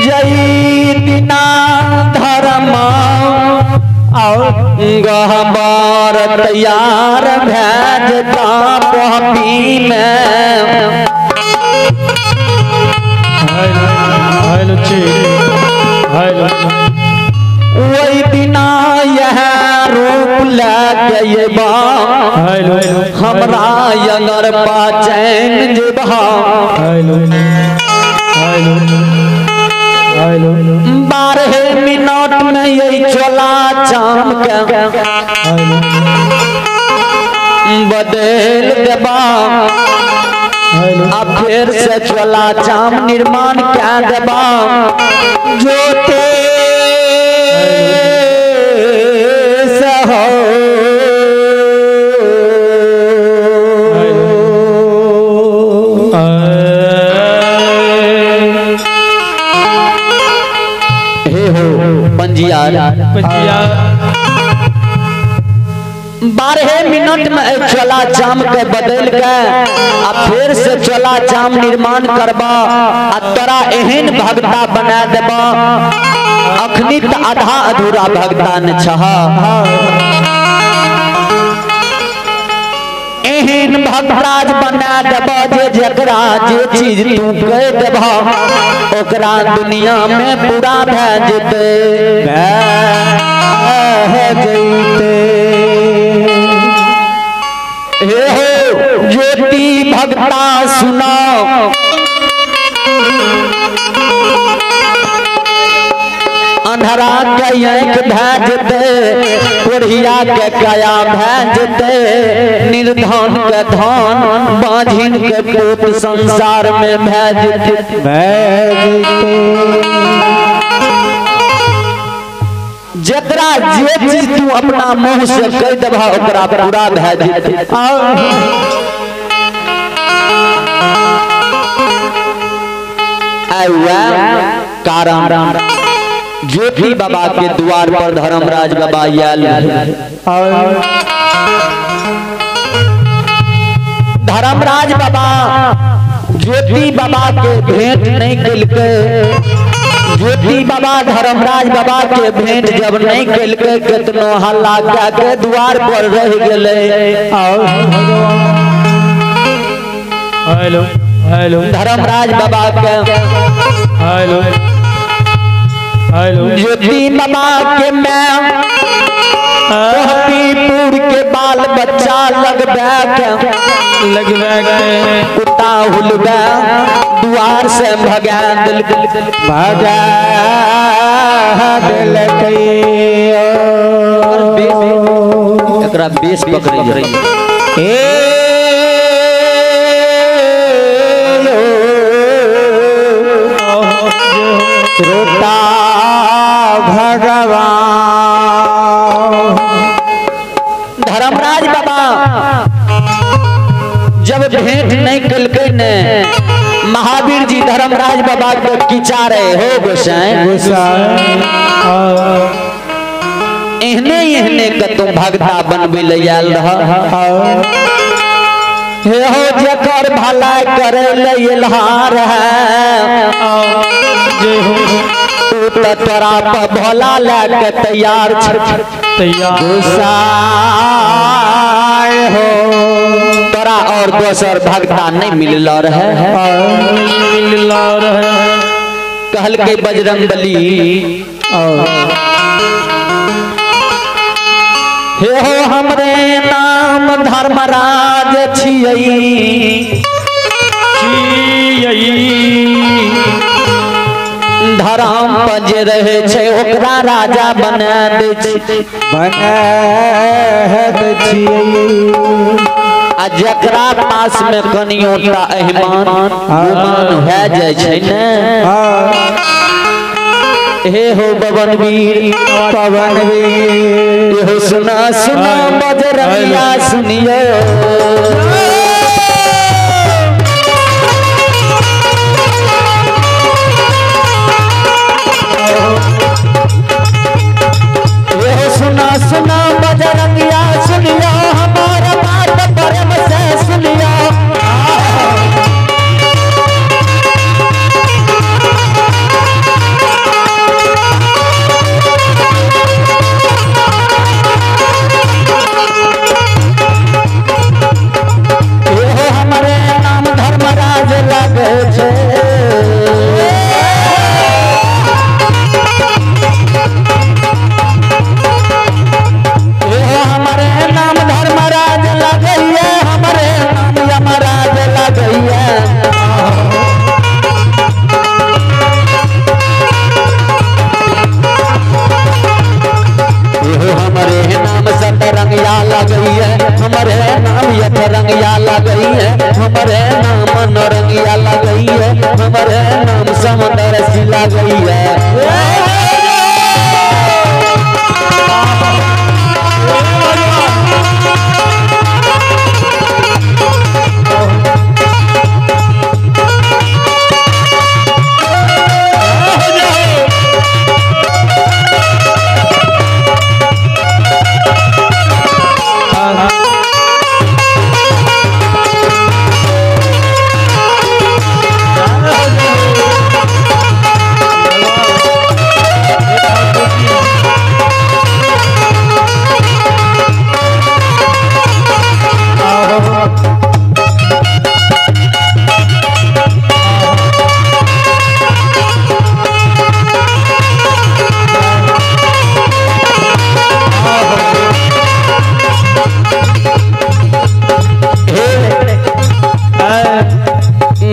जय बिना धर्म गहबर तैयार भेजता पपी में वही बिना यह रूप लगे हमरा अगर पाचैन जेबा 12 मिनट में यही चला चाम के बदल देबा अब फिर से चला चाम निर्माण क्या देबा जो पंजिया 12 मिनट में चला चाम के बदल के अब फिर से चला चाम निर्माण करबा तोरा एहन भगता बना देबा अखनी आधा अधूरा भगता न छहा एहन भगराज बना देबा जे जकरा जे चीज तू कह देबा ओकरा दुनिया में पूरा भए जेते हे हो ज्योति भगता सुनाओ अंधरा के आँख भेजते कोढ़िया के काया भेजते निर्धन के धन बाझिन के पुत संसार में भेजते जकरा जे चीज तू अपना मुंह से कह देबा ओकरा पूरा भेजते कारण ज्योति बाबा के द्वार पर धर्मराज बाबा आयल धर्मराज बाबा ज्योति बाबा के भेंट नहीं कलके ज्योति बाबा धर्मराज बाबा के भेंट जब नहीं कलके कितनो हल्ला के द्वार पर रह गए धर्मराज बाबा के ज्योति बाबा के मैं पूर के बाल बच्चा लगबे कुत्ता हुलबे द्वार से भगा दिल एकरा बेस पकड़ी रही रोता भगवान धर्मराज बाबा जब भेंट नहीं कलके ने महावीर जी धर्मराज बाबा को किचा रहे हो गोसाई एहने एहने के तुम भगता बनबे ले आयल हे हो जकर भला करे ले इल्हार है तू तोरा पर भोला लेके तैयार हो तोरा और दोसर भगता नहीं मिल रहे कहल के बजरंगबली हे हो हमरे नाम धर्मराज छियै धर्म पर जे रहे छे ओकरा राजा बना दे आ जकरा पास में कनियोटा अहिमान गुमान भए जाय छै ने हे हो पवनवीर हो सुना सुना बजरंगिया सुनियो सुना सुना बजरंगिया सुनियो हमारा बात रंगिया लगई है हमारे नाम नरंगिया लगई है हमारे नाम समुंदर सी लगई है।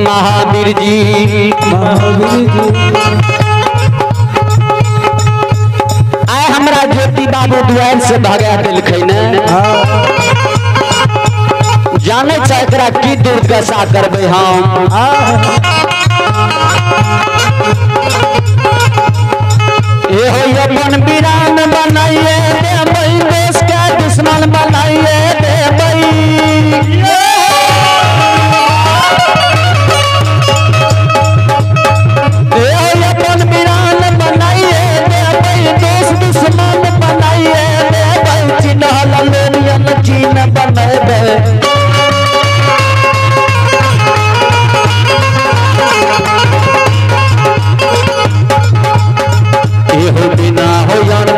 महावीर जी आए हमरा ज्योति बाबू दुआर से भगा दिलखिन जाने एकरा की दुर्दशा करबे हम ए हो अपन वीरान बनाइए देबै देश के दुश्मन बनाइए देबै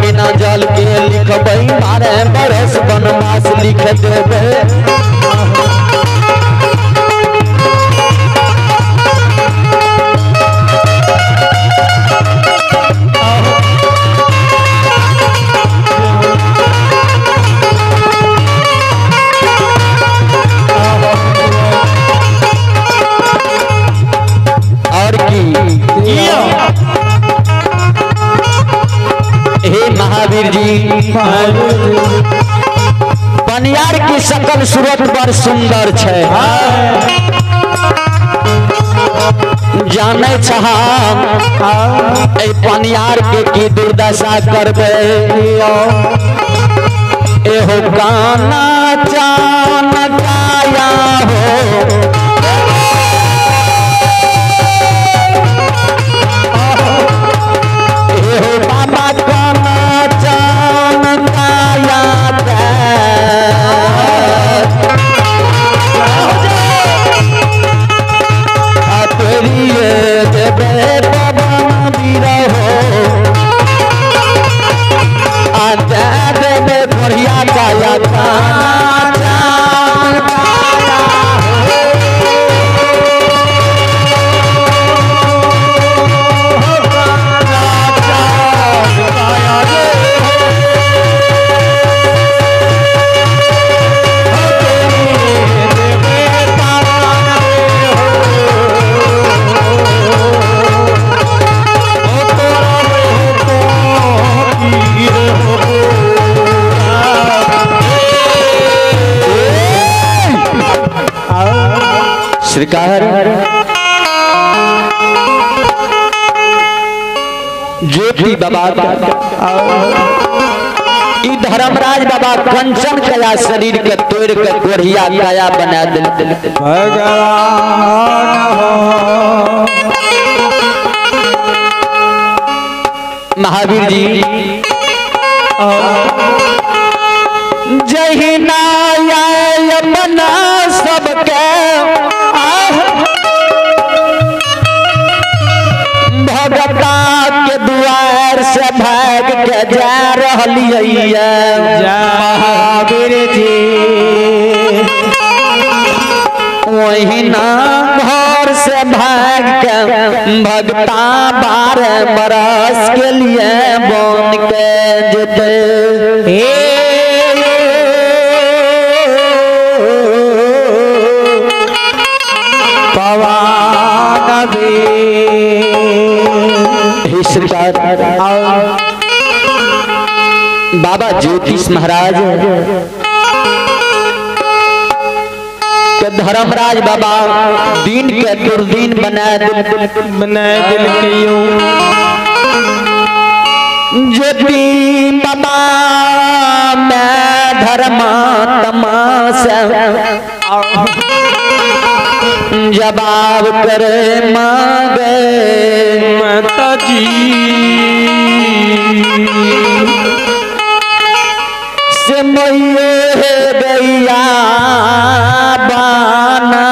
बिना जल के लिखबै मारे बरस बनवास लिख देबै और की हे महावीर जी पनियार की सकल सूरत बड़ सुंदर छै जाने ए पनियार के की दुर्दशा करबे एहो गाना चान गाया हो बढ़िया गाया श्रीकार ज्योति बाबा धर्मराज बाबा कंचन कया शरीर के तोड़ के कोढ़िया काया बना दिल महावीर जी जहिना अपना सबके भगता के दुआर से भाग के जा रहलिए महावीर जी वहीना घर से भाग के भगता 12 बरस के लिए बन के जते बाबा ज्योतिष महाराज के धर्मराज बाबा दिन के दुर्दीन बना दिल के यूं ज्योति बाबा मैं धर्मात्मा से जवाब करे मांगे माता जी से मैये गैया बाना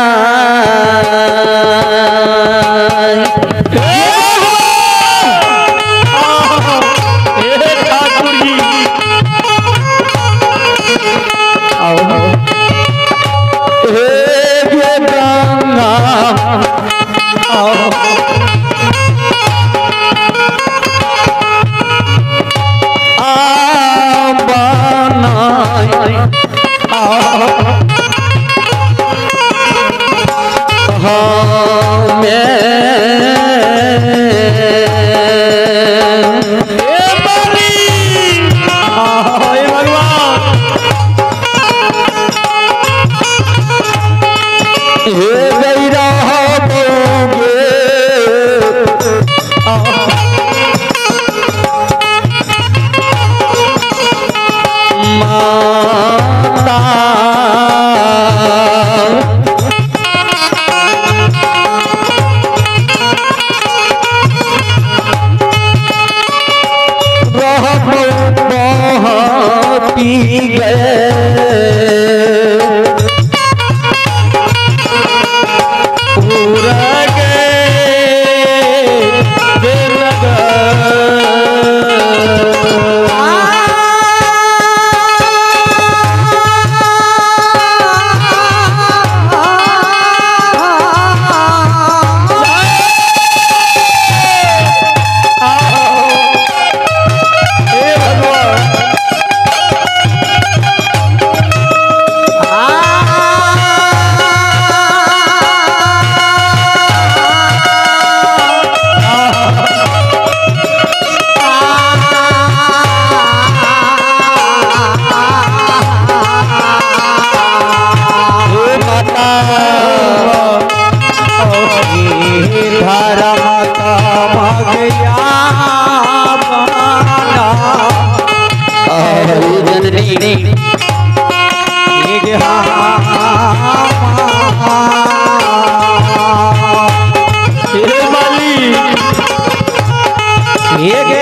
Yeah.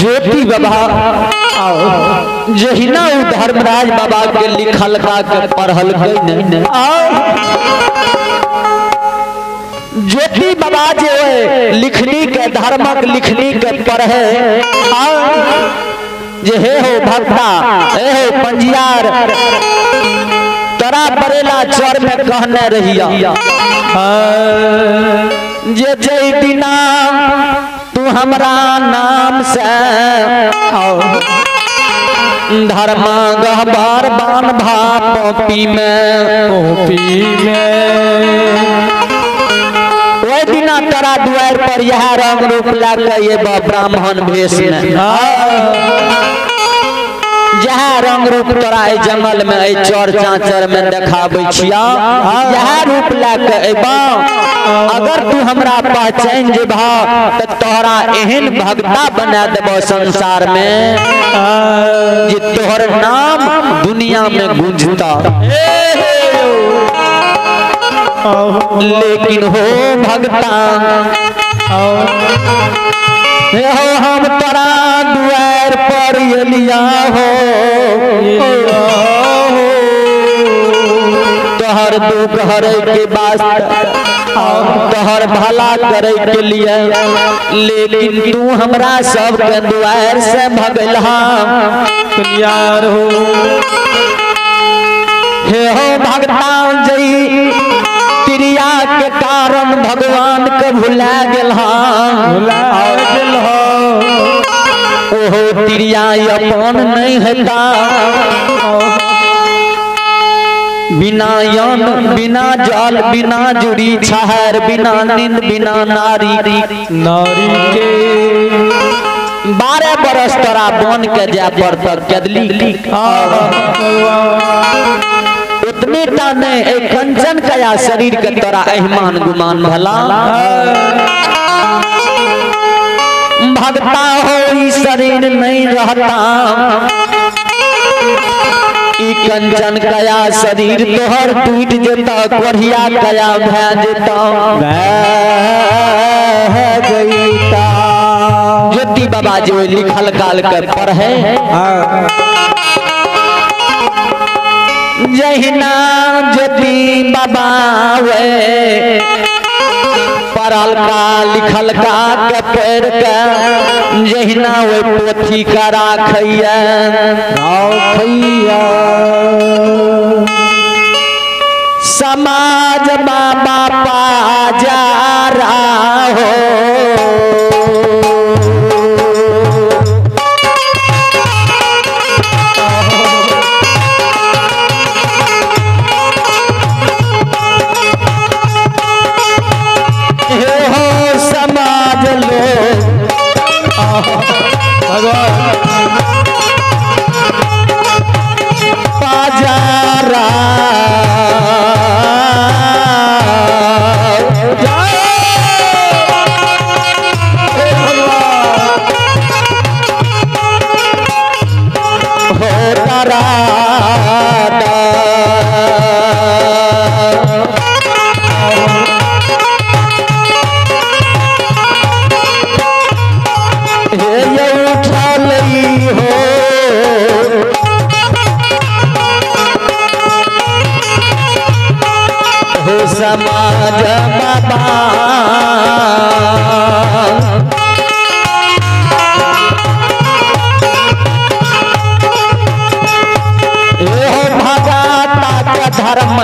ज्योति बाबा जहिना उ धर्मराज बाबा के लिखल का के पढ़ल नहीं ज्योति बाबा जे लिखनी के धर्मक लिखनी के पढ़े जे हे हो भक्ता हे हो पंजियार तोरा बरेला चौर में कहने रहिया जे जय दिना तू हमरा नाम से धर्म गहबार बान भा पोपी में वही दिना तोरा द्वार पर यह रंग रूप लाके ये ब्राह्मण वेश में जहाँ रंग रूप तोरा जंगल में चौर चाचर में देखाबै छिया यह रूप लाके अबा अगर तू हमरा पहचान जेबा तो तोहरा एहन भक्ता बना देबो संसार में जे तोहर नाम दुनिया में गूंजता लेकिन हो भक्ता हो हम तोरा द्वार पर एलिया हो तोहर दुख हरे के वास्ते तोहर भला करे के लिए लेकिन तू हमरा सब के द्वार से भगलहा यार हो हे हो भगता जई क्रिया के कारण भगवान के भुला गेल ओहो क्रिया अपन नहीं हेता बिना यन बिना जल बिना जुड़ी छहर बिना नींद बिना नारी के 12 बरस तोरा बन के जा पड़ता कदली उतने टाने एक कंचन कया शरीर के तोरा एहमान गुमान भला भगता हो शरीर नहीं रहता कंचन कया शरीर तोहर टूट जेता कोढ़िया कया भै जेता ज्योति बाबा जो लिखल काल के पढ़े जहिना ज्योति बाबा वे पढ़ल का लिखल का के पैर के जहिना वे पोथी का राखैया समाज बाबा पाजारा हो समाज लोग भगवान पाजारा हो तारा समाज बाबा भगाता का धर्म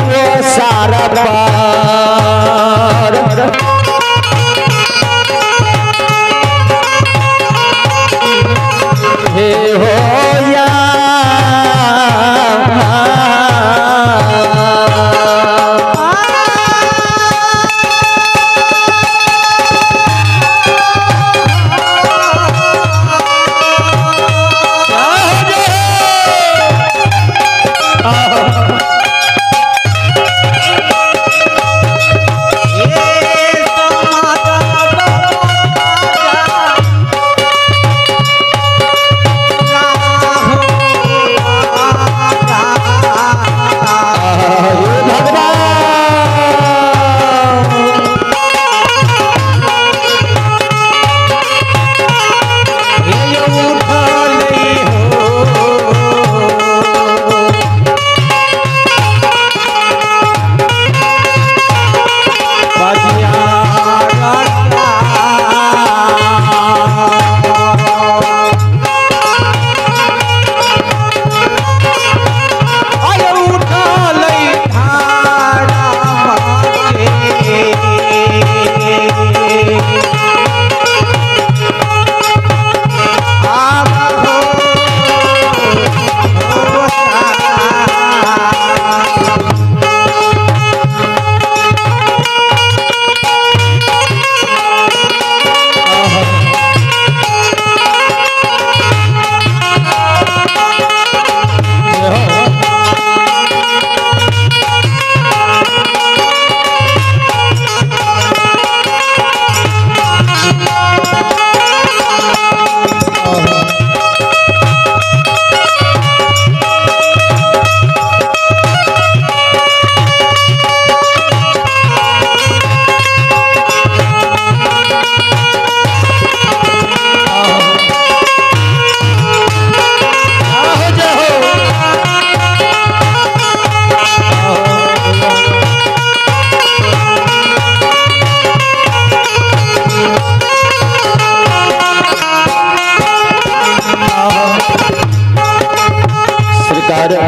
वो सारा पार हे हो या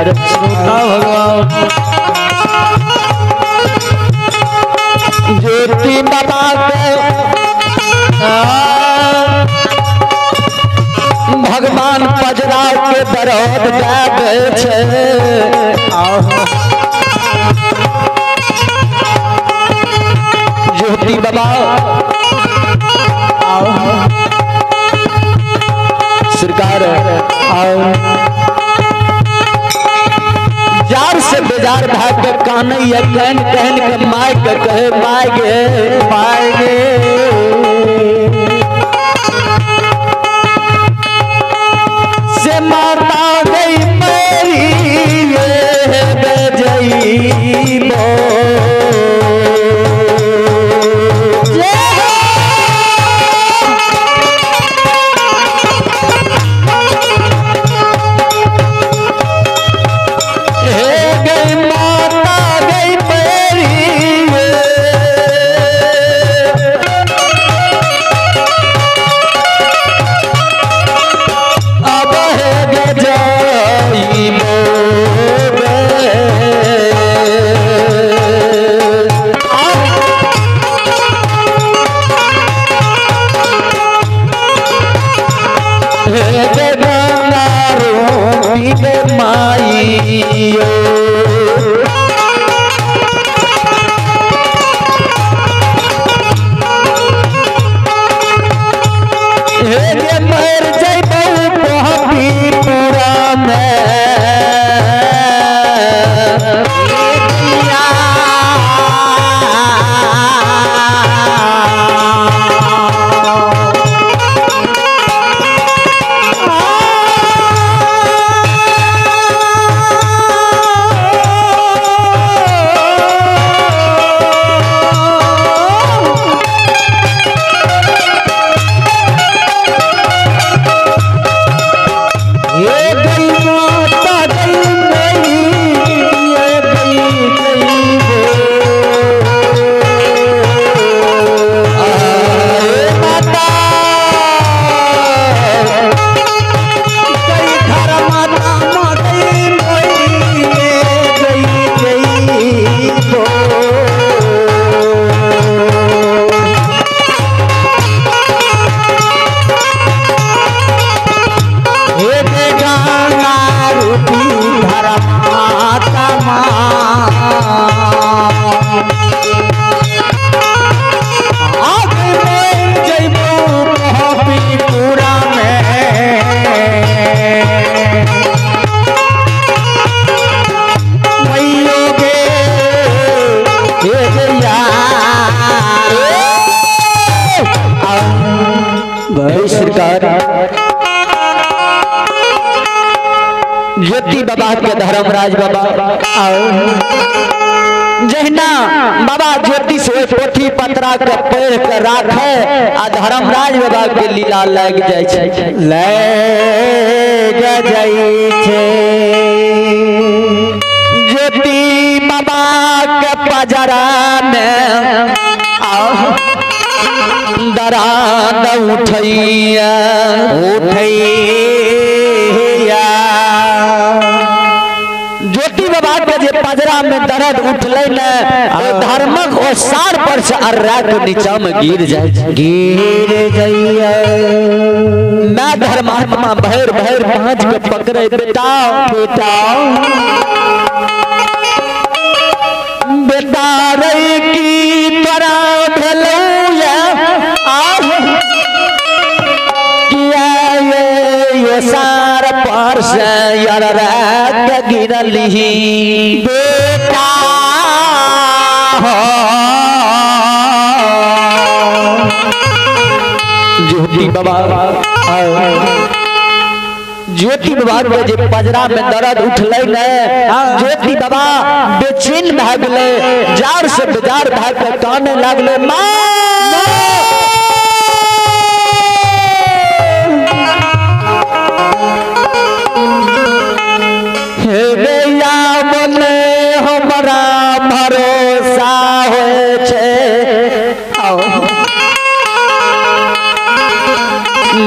भगवान ज्योति बाबा के भगवान पजरा के दरद गाबै छै ज्योति बाबा सरकार जार से बेजार भाग के कानैया कहन कहन के माय के कहे माय गे से माता गई मेरी बजईबो ज्योति बाबा के धर्मराज बाबा जहिना बाबा ज्योति से पोथी पत्रा के पढ़ के राखे आ धर्मराज बाबा के लीला लग जाय छै ज्योति बाबा के पजरा में दराद उठैया ज्योति बाबा के जे पजरा में दर्द उठले ने धर्मक ओ सार पर से अर्रा के नीचा में गिर जाइए मैं धर्मात्मा भैर पांच के पकड़े बेटा रे की तरह भेलौया ये सार पर से अर्रा गिरली बेटा ज्योति बाबा के जे पजरा में दर्द उठले ने ज्योति बाबा बेचैन भ गेले जार से बेजार भ के काने लागले मां हे गैया बोले हमरा भरोसा होय छै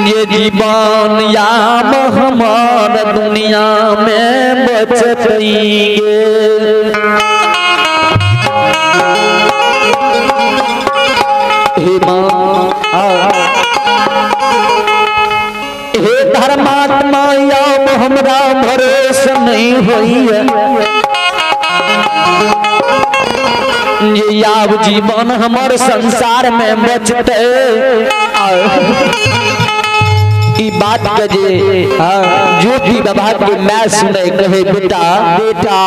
ये जीवन याम हमार दुनिया में बचतेंगे। हे धर्मात्मा याम हमरा भरोसा नहीं होई ये याव जीवन हमार संसार में बचते। ई बात के जे ज्योति बाबा के मैं सुने कहे बेटा बेटा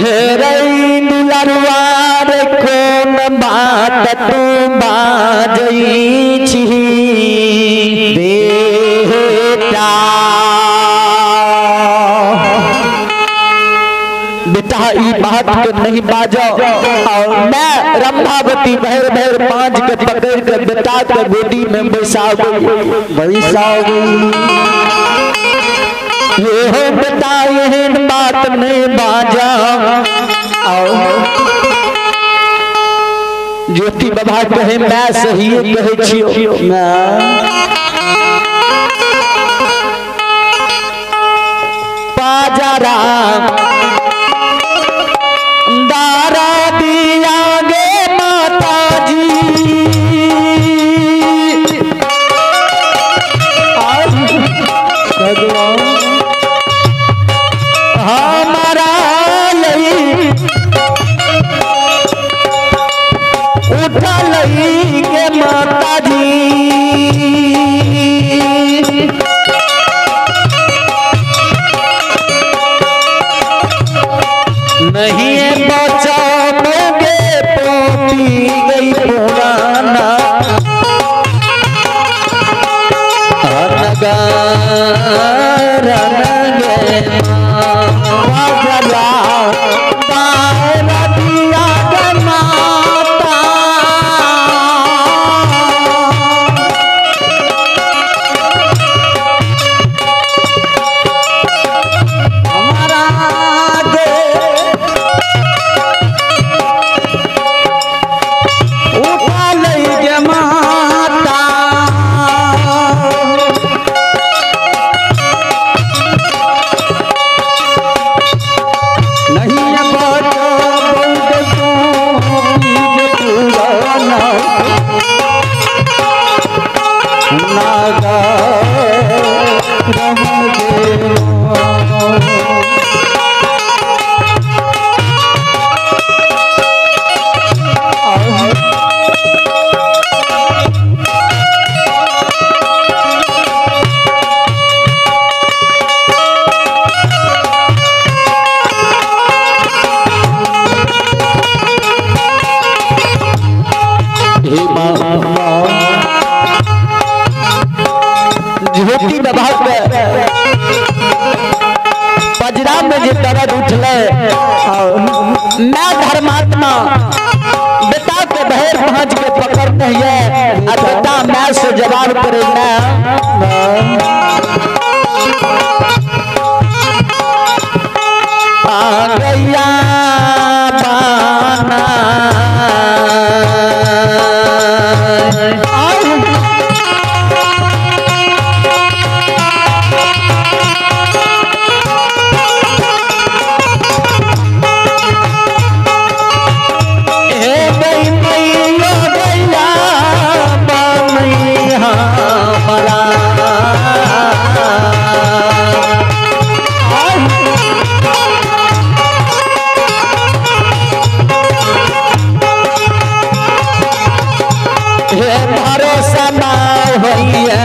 हे रई दुलारवार कोन बात तू बाजई छी बेटा। बेटा ई बात के नहीं बाजो और मैं रंभावती भैर भैर पांच के पकड़ के बेटा के गोदी में बैसा गई। ये हो बेटा यह बात नहीं बाजा। ज्योति बाबा कहे मैं सही कहे छियो पाजरा दारा दिया गे माता जी हमारा लई उठा लई गे माता जी नहीं बचाओगे पोती गई पुराना ज्योति बाबा के पजरा में जे दर्द उठले मैं धर्मात्मा बेटा के भैर पहुंच के पकड़ते है बेटा मैं से जवाब करे आ गया पाना भरोसा ना होइए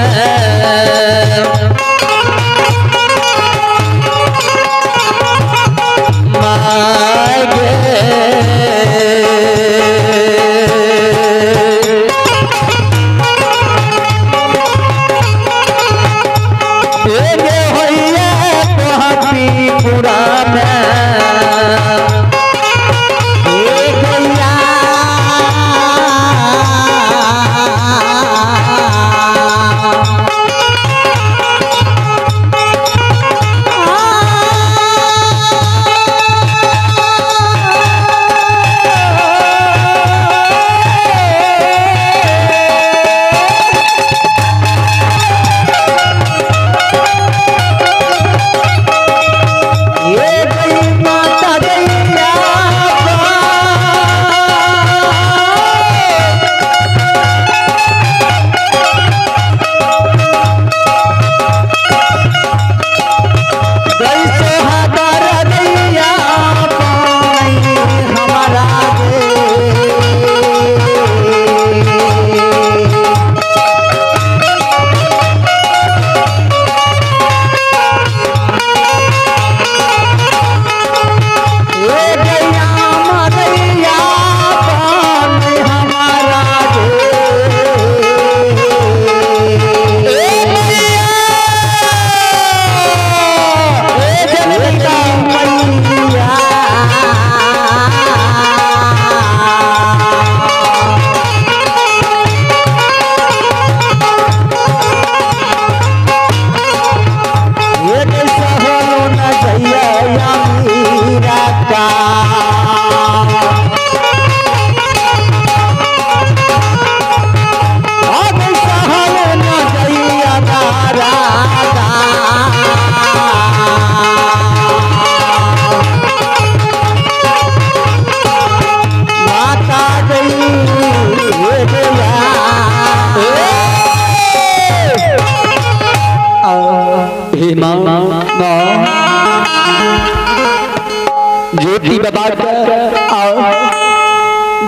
बाबा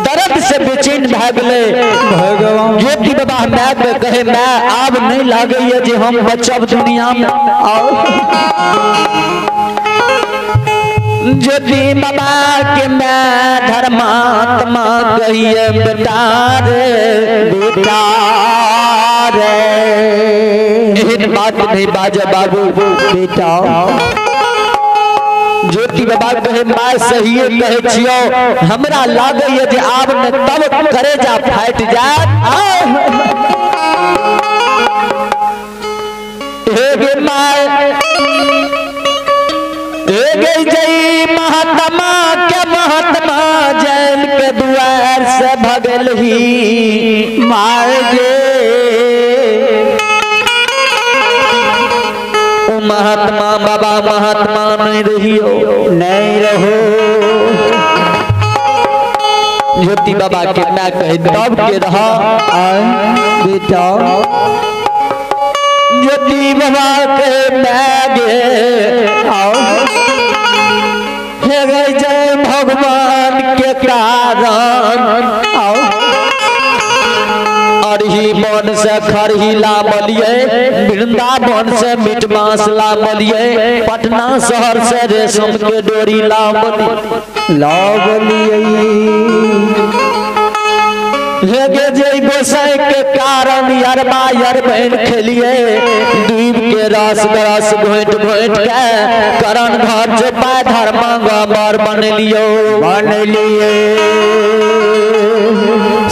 दर्द से बेचैन भए गेले भगवान। ज्योति बाबा माय के कहे मैं आब नहीं लागे जे हम बचब दुनिया में। ज्योति बाबा के मैं धर्मात्मा कहिए बेटा रे बेटा रे। एहन बात नहीं बाजे बाबू बेटा। ज्योति बाबा कहे मैं सही कहे छियो हमरा लागे जे आब ने तब करेजा फाट जात। हे गे माय हे गे जय महात्मा के महात्मा जैन के द्वार से भगल ही मार गे। महात्मा बाबा महात्मा नहीं रहियो नहीं रहो। ज्योति बाबा के मैं कहे तब के रहा बेटा। ज्योति बाबा के मैं गे हे गए जय भगवान के कारण अरही बन से खरही लाबलिए वृंदावन से मीट मांस लाबलिए पटना शहर से रेशम के डोरी लाबलिए। हेगे जय गोसाई के कारण यरबा यरबैन खेलिए दूब के रस गरस घोट घोट के करण घर चोपा धर्मा गबर बनलियो बनलिए।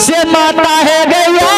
से माता है गैया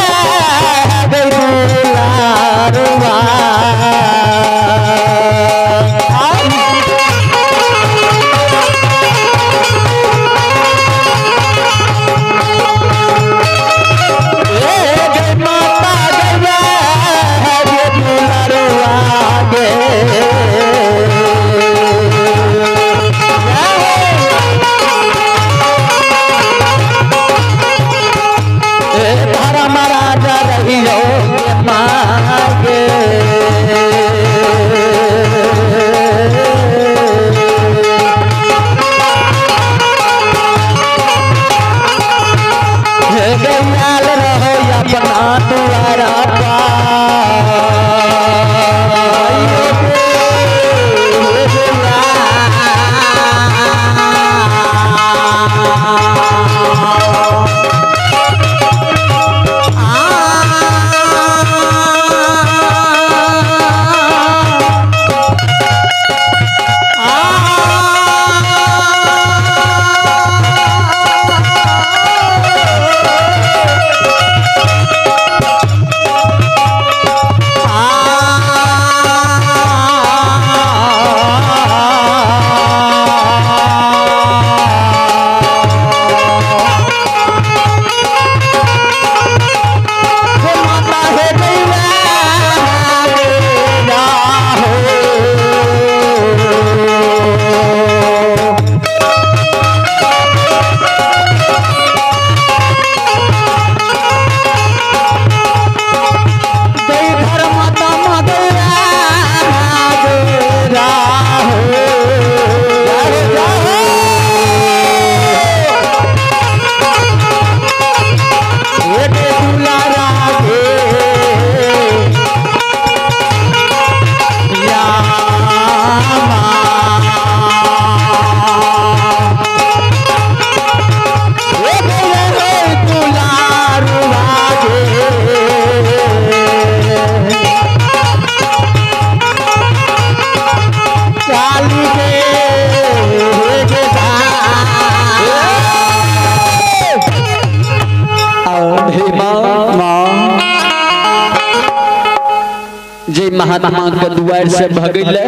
महात्मा के द्वार से भगले।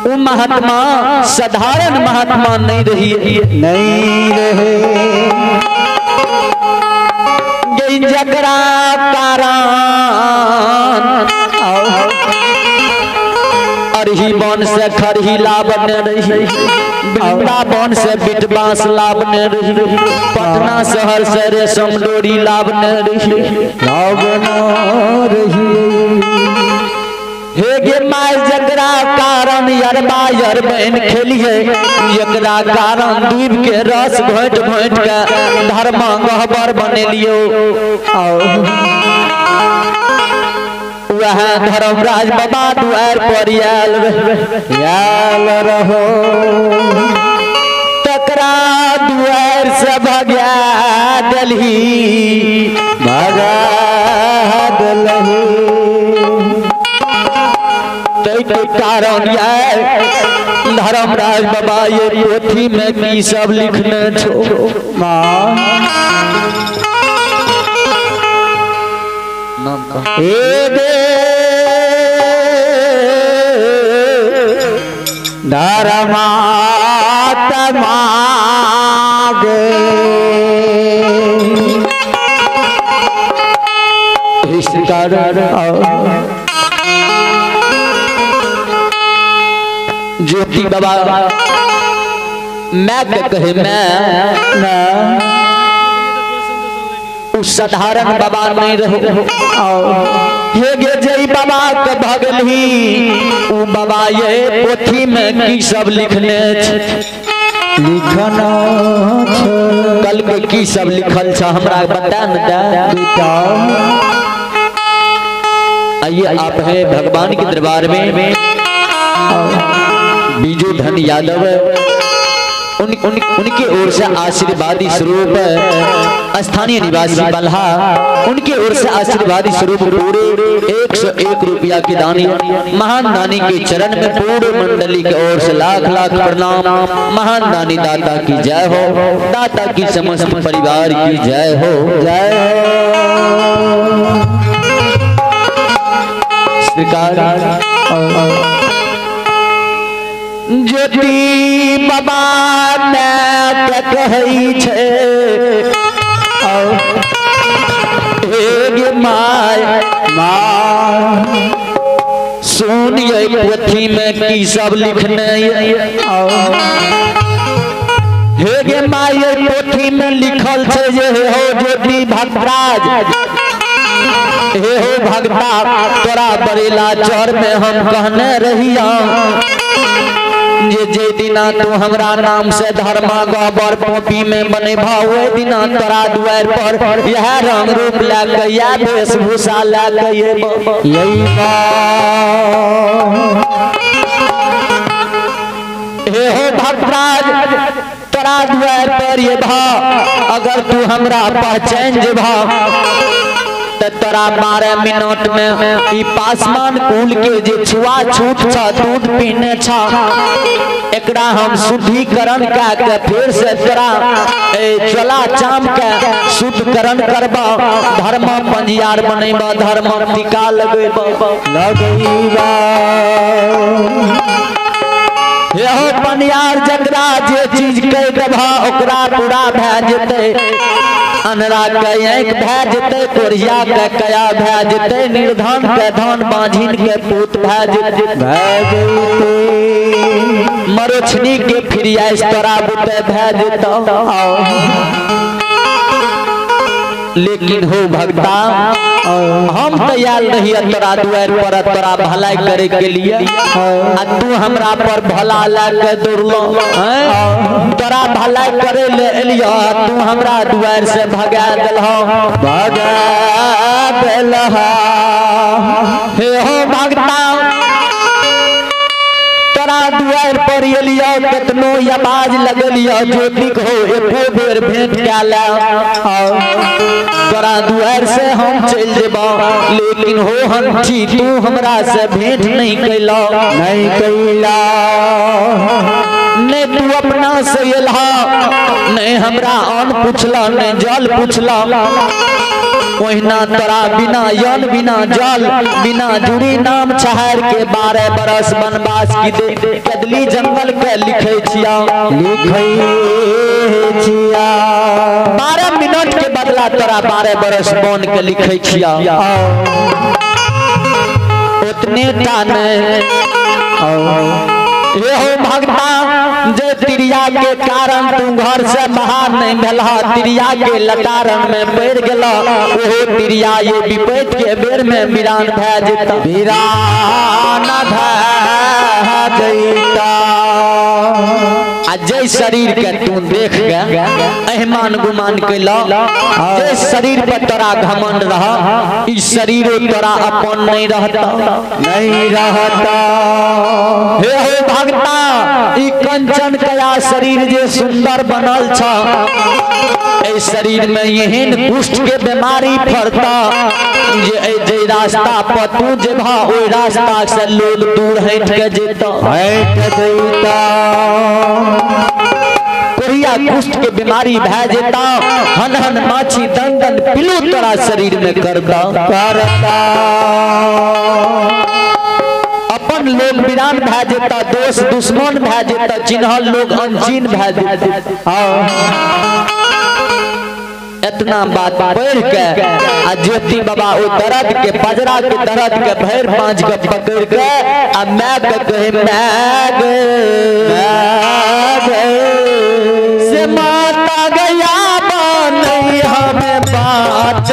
वो महात्मा साधारण महात्मा नहीं रही नहीं रहे। जकरा कारण अरही बन से खरही लाबने रही वृंदावन से बिटबास लाबने रही पटना शहर से रेशम डोरी लाबने रही लाबना रही। हे गे माय जकरा कारण यरबा यरबैन खेलिए एकरा कारण दूब के रस घोट घोट के धर्म गहबर बनेलियो वह धर्मराज बाबा द्वार पर आयल रहो तकरा द्वार से भगा दलही भगा दलही कारण धर्मराज बाबा ये पोथी में की सब लिखने छो ज्योति बाबा मैं कहे मैं उस साधारण बाबा नहीं रहो ये गे जय बाबा के भगलही उ बाबा ये पोथी में की सब लिखने लिखना कल के की सब लिखल छ हमरा बता न बेटा। आइए आप हैं भगवान के दरबार में बीजू धन यादव उनकी ओर से आशीर्वादी स्वरूप स्थानीय निवासी बल्हा उनकी ओर से आशीर्वादी स्वरूप पूरे 101 रुपया की दानी महान दानी के चरण में पूरे मंडली की ओर से लाख लाख प्रणाम। महान दानी दाता की जय हो, दाता की समस्त परिवार की जय हो। जय ज्योति बाबा ने कहई छे माय सुन ये पोथी में की सब लिखने हे गे माय ये पोथी में लिखल छे जे हो ज्योति भक्तराज हे हो भक्ता तोरा बरेला चौर में हम कहने रहिया जे दिना तू हमरा नाम से धर्मा गोबर पोपी में बने भावे दिना तोरा द्वार पर यह रंग रूप लाके या वेशभूषा लाके यही हे हो भक्तराज तोरा द्वार पर ये भा अगर तू हमरा पहचान जे भा तोरा 12 मिनट में ई पासवान कुल के जे छुआ छूट छ दूध पीने छ एकरा हम शुद्धिकरण के फिर से तोरा चला चाम के शुद्धकरण करबा धर्म पंजियार बनेबा धर्म टीका लगेबा यहो पनियार जकरा जे चीज कह देबा ओकरा पूरा भए जेतै अनरा के एक भए जेतै कोरिया के कया भए जेतै निर्धन के धन बांझिन के पूत भए जेतै मरोछनी के फिरिया तोरा बुते भए जेतौ। लेकिन हो भक्ता हम तैयार रही तोरा द्वार पर तोरा भलाई करे के लिए आ तू हमरा पर भला लाके दौड़लो तोरा भलाई करे ले एलिया तू हमरा द्वार से भगा देलहा हे हो भक्ता तोरा द्वार पर एलिया कितनो आवाज लगलिया ज्योति हो एको बेर भेंट काला तोरा द्वार से हम चल जेबा लेकिन हो हंठी तू हमरा से भेंट नहीं कैला नहीं तू अपना से एलहा नहीं हमरा अन्न पूछला नहीं जल पूछला ओहिना तोरा बिना यन बिना जल बिना जुड़ी नाम छहार के 12 बरस वनवास की दे कदली जंगल के लिखे छिया 12 मिनट के बदला तोरा 12 बरस बन के लिखे छिया उतने टा नहीं ये हो भगता जे तिरिया के कारण तू घर से बाहर नहीं भेला, तिरिया के लतारन में पड़ गेला, ओहो तिरिया ये विपैत के बेर में वीरान भै जेता, वीरान भै जैता। जय शरीर के तू देख के अहमान गुमान कैला, जय शरीर पर तोरा घमंड रहा, इस शरीर तोरा अपन नहीं रहता, नहीं रहता। हे हो भगता ई कंचन कया शरीर जे सुंदर बनल छ, ए शरीर में एहन कुष्ठ के बीमारी फरता जे रास्ता पर तू जेबा ओई रास्ता से लोग दूर हट के जेता, कोरिया कुष्ठ के बीमारी भै जेता, हन हन माछी दन दन पिलू तोरा शरीर में करता, अपन लोग वीरान भै जेता, दोस्त दुश्मन भै जेता, चिन्हल लोग अनचिन्ह भै जेता। इतना बात पढ़ के आ ज्योति बाबा ओ दर्द के बजरा के दर्द के भैर पांच के पकड़ के आ मैं के कहे मैं से माता गया नहीं हमें बाँचबो,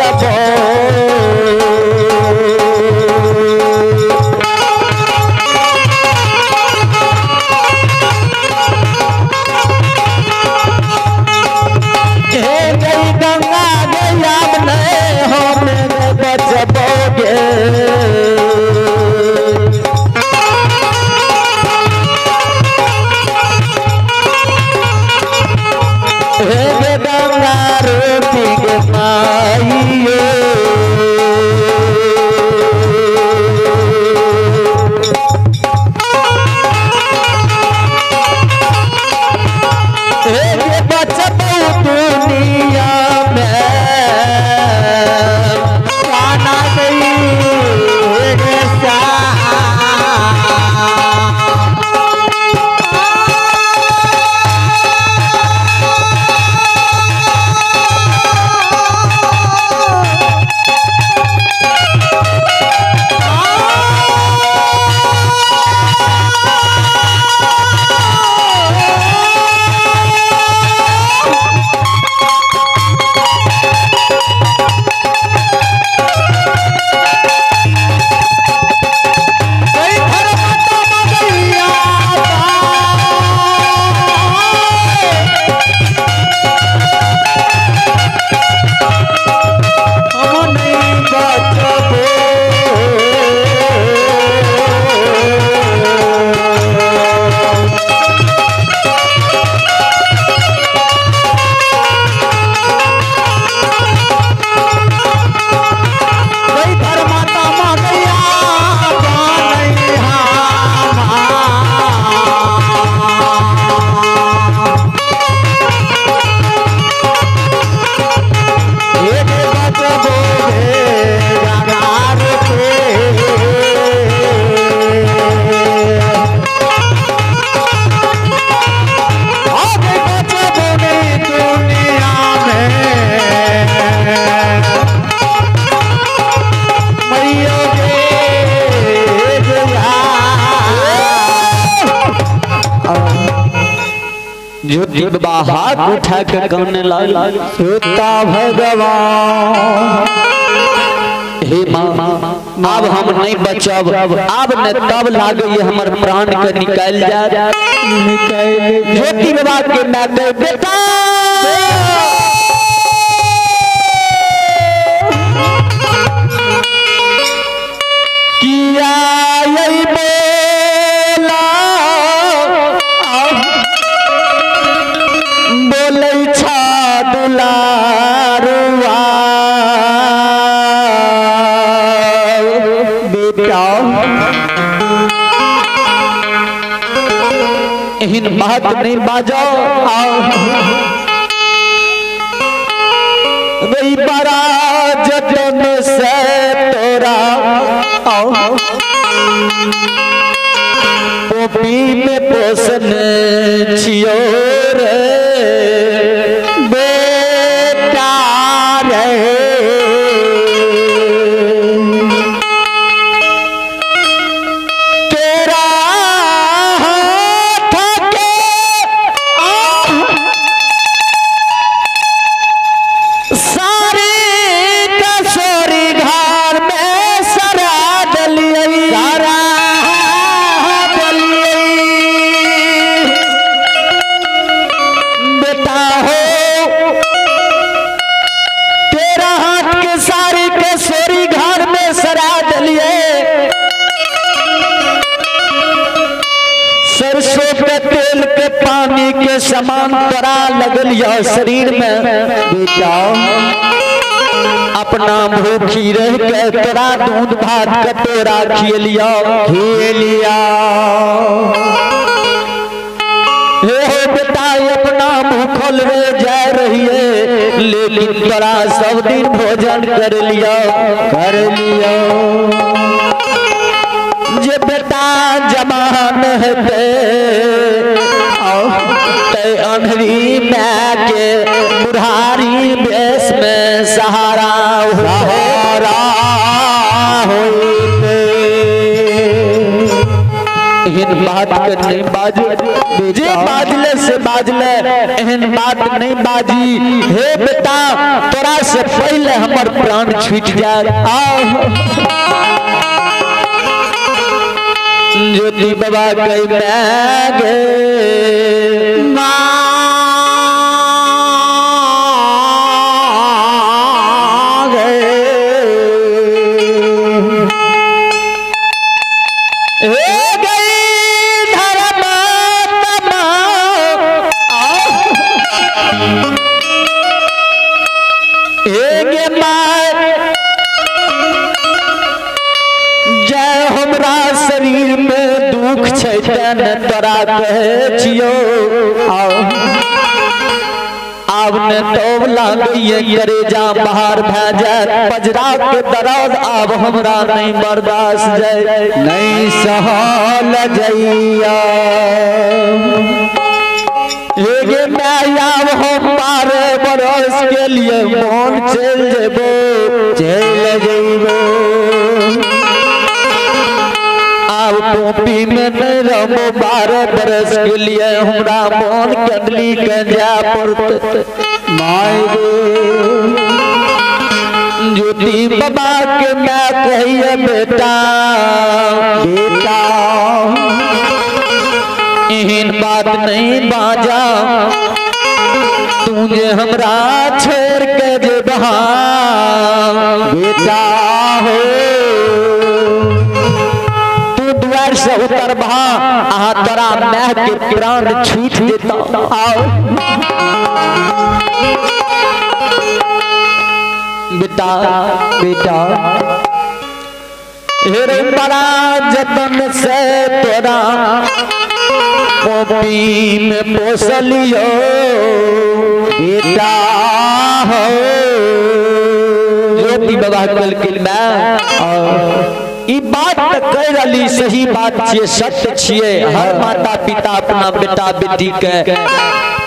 ज्योति बाबा हाथ उठा के कहने लगा श्रोता भगवान, हे माँ अब हम नहीं बचब, अब न तब लागे हमर प्राण के निकाल जा। ज्योति बाबा के मैं कह बेटा किया यही बोला बोले छा दुलारुआ बेटा एहन बात नहीं बाजो, वही बड़ा जतन से तोरा पोपी में पोषण छियो रे बेटा रे, तेरा हाथ के पानी के समान तोरा लगल यह शरीर में बेटा अपना भूखी रह के तोरा दूध भात के तोरा खिलिया हे बेटा अपना भूखल रह जा रही है लेकिन तोरा सब दिन भोजन कर लिया जे बेटा जमान है ते अंधरी मैं के बुढ़ारी बेस में सहारा एहन बात के नहीं बाज जे बाजले से बाजले एहन बात नहीं बाजी हे बेटा तोरा से पहले हमर प्राण छूट जाए ज्योति बाबा कई गे तोरा कहे छियो आब ने तो लागिए करे जा बाहर भेजे पजरा के दर्द आब हमरा नहीं बर्दाश्त जाए नहीं सहल जइया ये मैं आब हम 12 बरस के लिए मन चल जेबो टोपी में नहीं रहो 12 बरस के लिए हमरा मन कदली के जा पड़त माय ज्योति बाबा के मैं कहिए बेटा एहन बात नहीं बाजा तुझे हमरा छोड़ के जे बहा बेटा हो से उतर बहा आहा तोरा मैं के प्राण छूट देता आओ बेटा हेरे बड़ा जतन से तोरा पोपी में पोसलियो बेटा हो ज्योति बाबा कल के मैं ई बात कह रही सही बात छे सत्य छिए हर माता पिता अपना बेटा बेटी के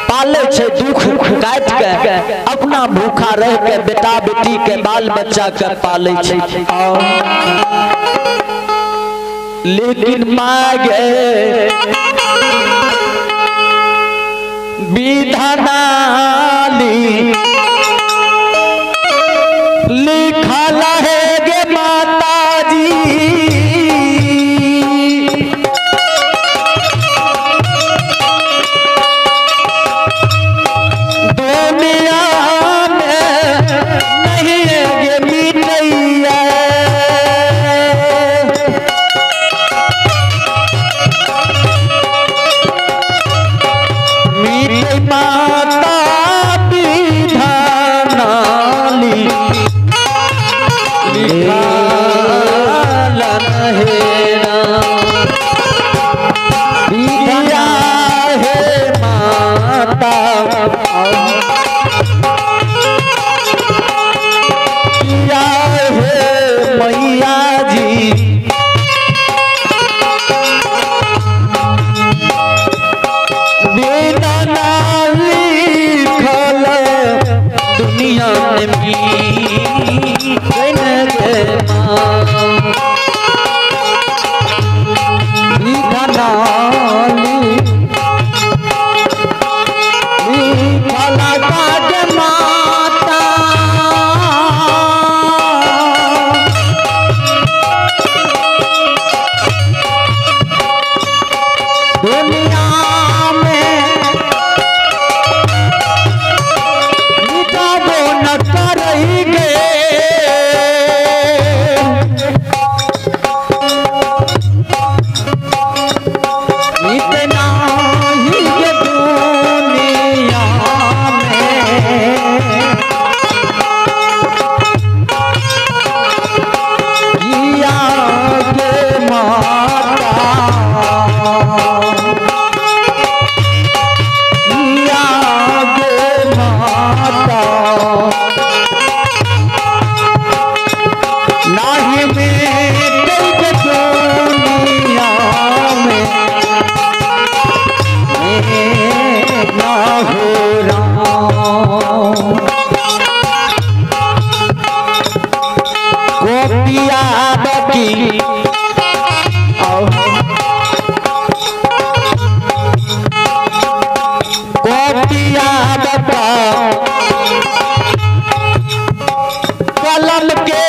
पाले छे दुख काट के अपना भूखा रह के बेटा बेटी के बाल बच्चा के पाले छे लेकिन मांगे विधानाली लिखल है गे माता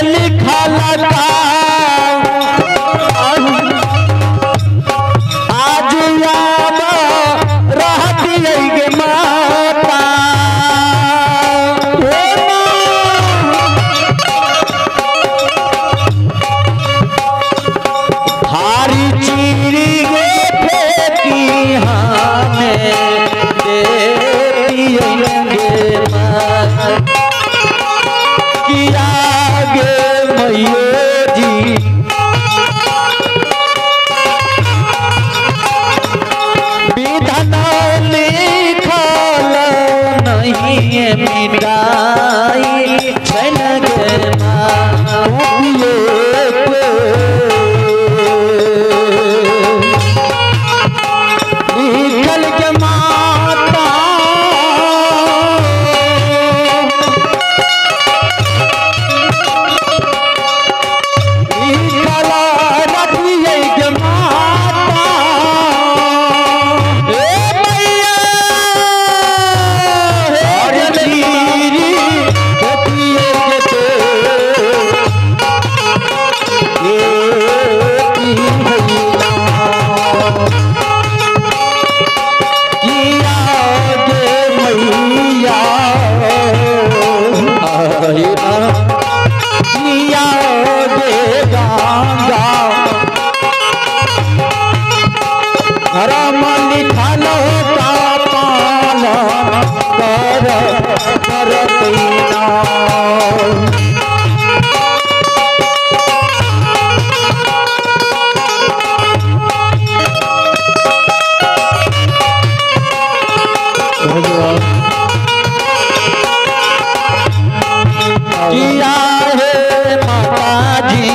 लिखल का आज याद रहती गे माता हारी चीरी गे फेंकी हमें देती गे किया गे मैयो जी विधान लिखल नहीं मिटाई छन गे लिखल के माता किया है माताजी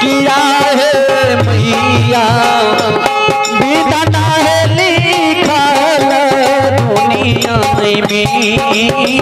किया है मैया विधान है लिखल दुनिया में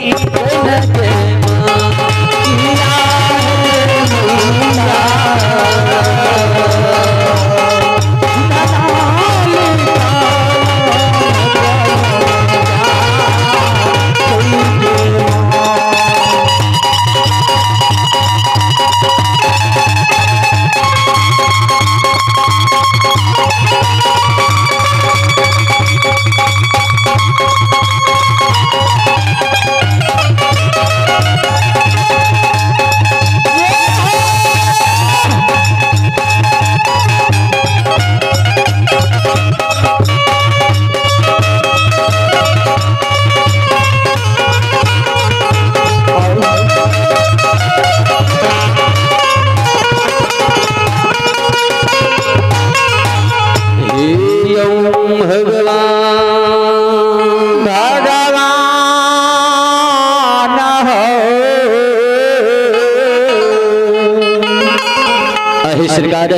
सरकार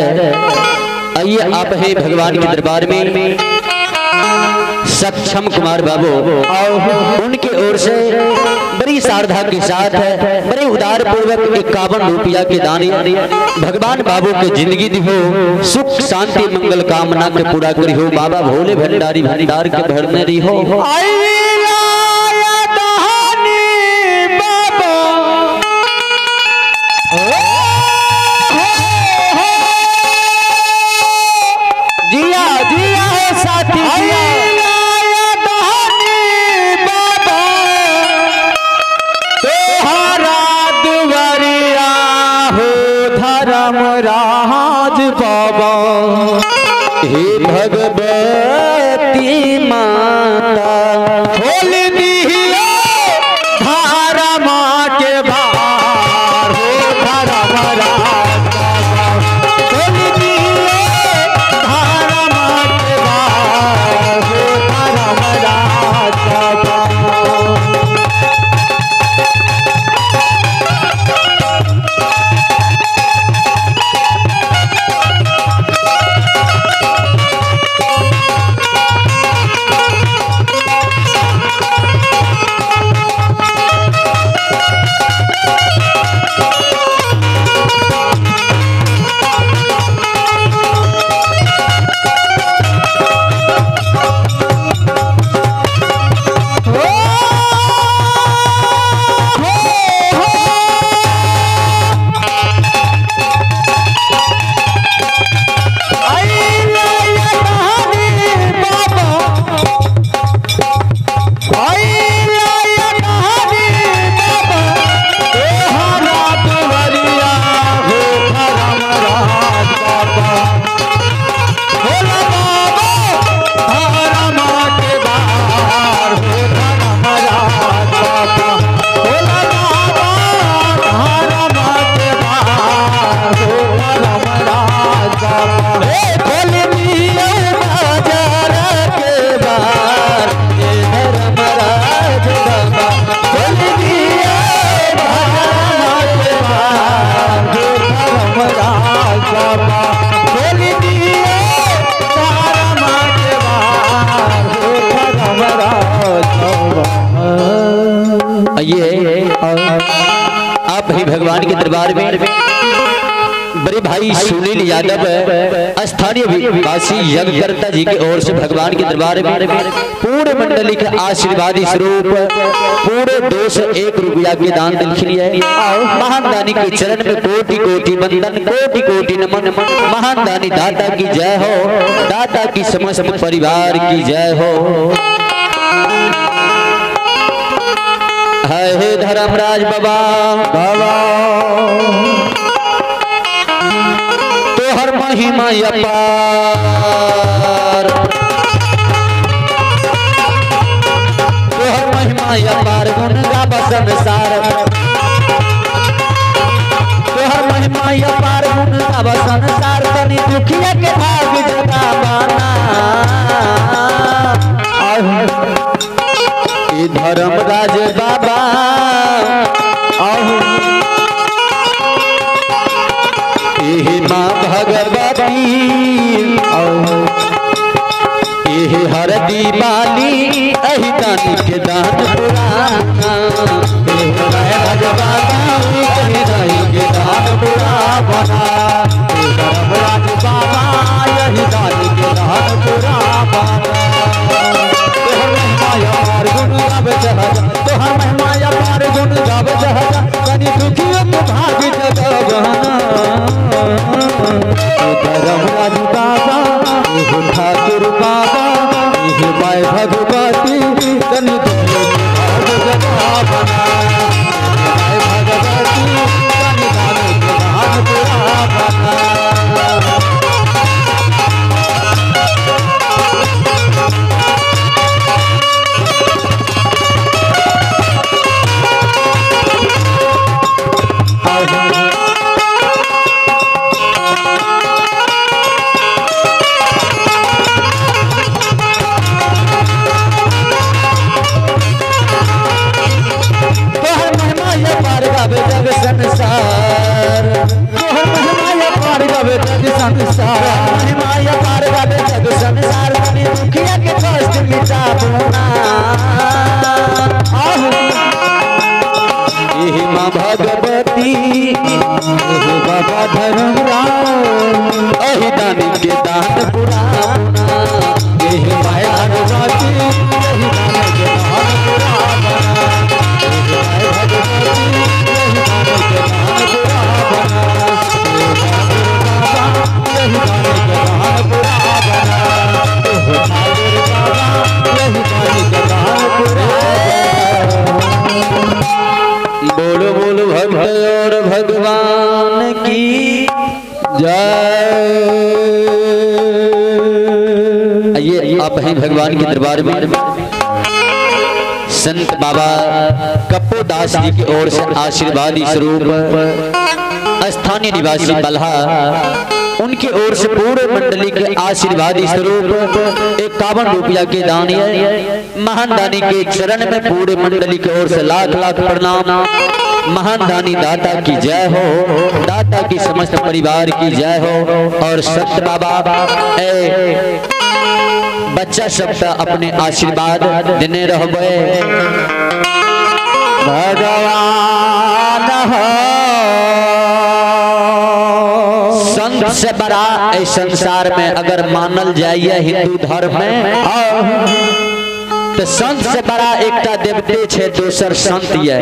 आइए आप हैं भगवान के दरबार में सक्षम कुमार बाबू उनके ओर से बड़ी श्रद्धा के साथ बड़े उदार पूर्वक 51 रुपया के दान भगवान बाबू के जिंदगी दी हो सुख शांति मंगल कामना के पूरा करी हो बाबा भोले भंडारी भंडार के भरने रही हो राज बाबा हे भगवती माता खोल दियो धारा माँ के बार हो धारा राज खोल दियो धारा माँ के बार हो धारा राज ये आप ही भगवान के दरबार में बड़े भाई सुनील यादव स्थानीय वासी यज्ञकर्ता जी की ओर से भगवान के दरबार में पूरे मंडली के आशीर्वादी स्वरूप पूरे 201 रुपया के दान दिल है। महान दानी के चरण में कोटि कोटि वंदन, कोटि कोटि नमन। महान दानी दाता की जय हो, दाता की समस्त परिवार की जय हो। हे धर्मराज बाबा तोहर महिमा अपार, तोहर महिमा अपार गुण गाव संसार, तोहर महिमा अपार गुण गाव संसार। तनी दुखिया के भाग जगावाना ए धर्मराज बाबा माँ भगवती हरदी बाली अहि दानी के दान पुराना, के दान पुराना धर्मराज बाबा यही दानी के दान पुराना। गुण गाव जहर तोहर महिमा पार गुण गाव जहर कनी दुखियों के भाग जगवाना। धर्मराज बाबा ठाकुर बाबा माय भगवती कनी दुखियों के भाग जगवाना। माय भगवती कनी दानी के दान पुराना। संसार तोहर महिमा पार गावे जग संसार, महिमा पार गावे जग संसार। तनी दुखिया के कष्ट मिटावना एहि माँ भगवती एहि बाबा धर्मराज अहि दानी के दान पुराना। एहि माय भगवती एहि दानी के दान पुराना। एहि माय भगवती बोलो बोलो भक्त और भगवान की जय। आइए आप हैं भगवान के दरबार में संत बाबा कप्पोदास जी की ओर से आशीर्वादी स्वरूप स्थानीय निवासी बल्हा उनकी ओर से पूरे मंडली के आशीर्वादी स्वरूप 51 रुपया के दान है। महान दानी के चरण में पूरे मंडली की ओर से लाख लाख प्रणाम। महान दानी दाता की जय हो, दाता की समस्त परिवार की जय हो। और संत बाबा बच्चा सब अपने आशीर्वाद देने रहबे। भगवान संत से बड़ा इस संसार में अगर मानल जाइए हिंदू धर्म में तो संत से बड़ा एकटा देवते छे, दोसर संत ये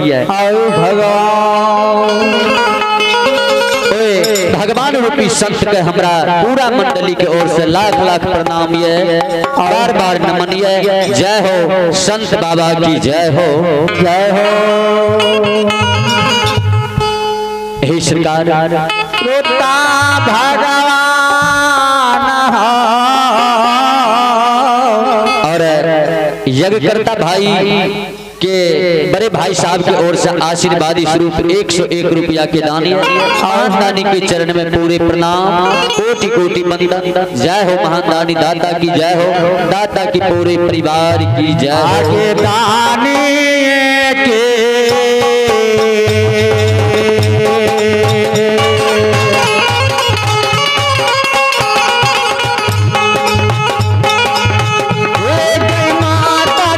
भगवान रूपी संत के हमरा पूरा मंडली के ओर से लाख लाख प्रणाम ये, बार बार नमन ये। जय हो संत बाबा की जय हो, जय हो। हे सरकार भगवान और यज्ञकर्ता भाई के बड़े भाई साहब की ओर से आशीर्वादी स्वरूप 101 रुपया के दानी महान दानी के चरण में पूरे प्रणाम, कोटि कोटि वंदन। जय हो महान दानी दाता की जय हो, दाता की पूरे परिवार की जय हो। दानी के माता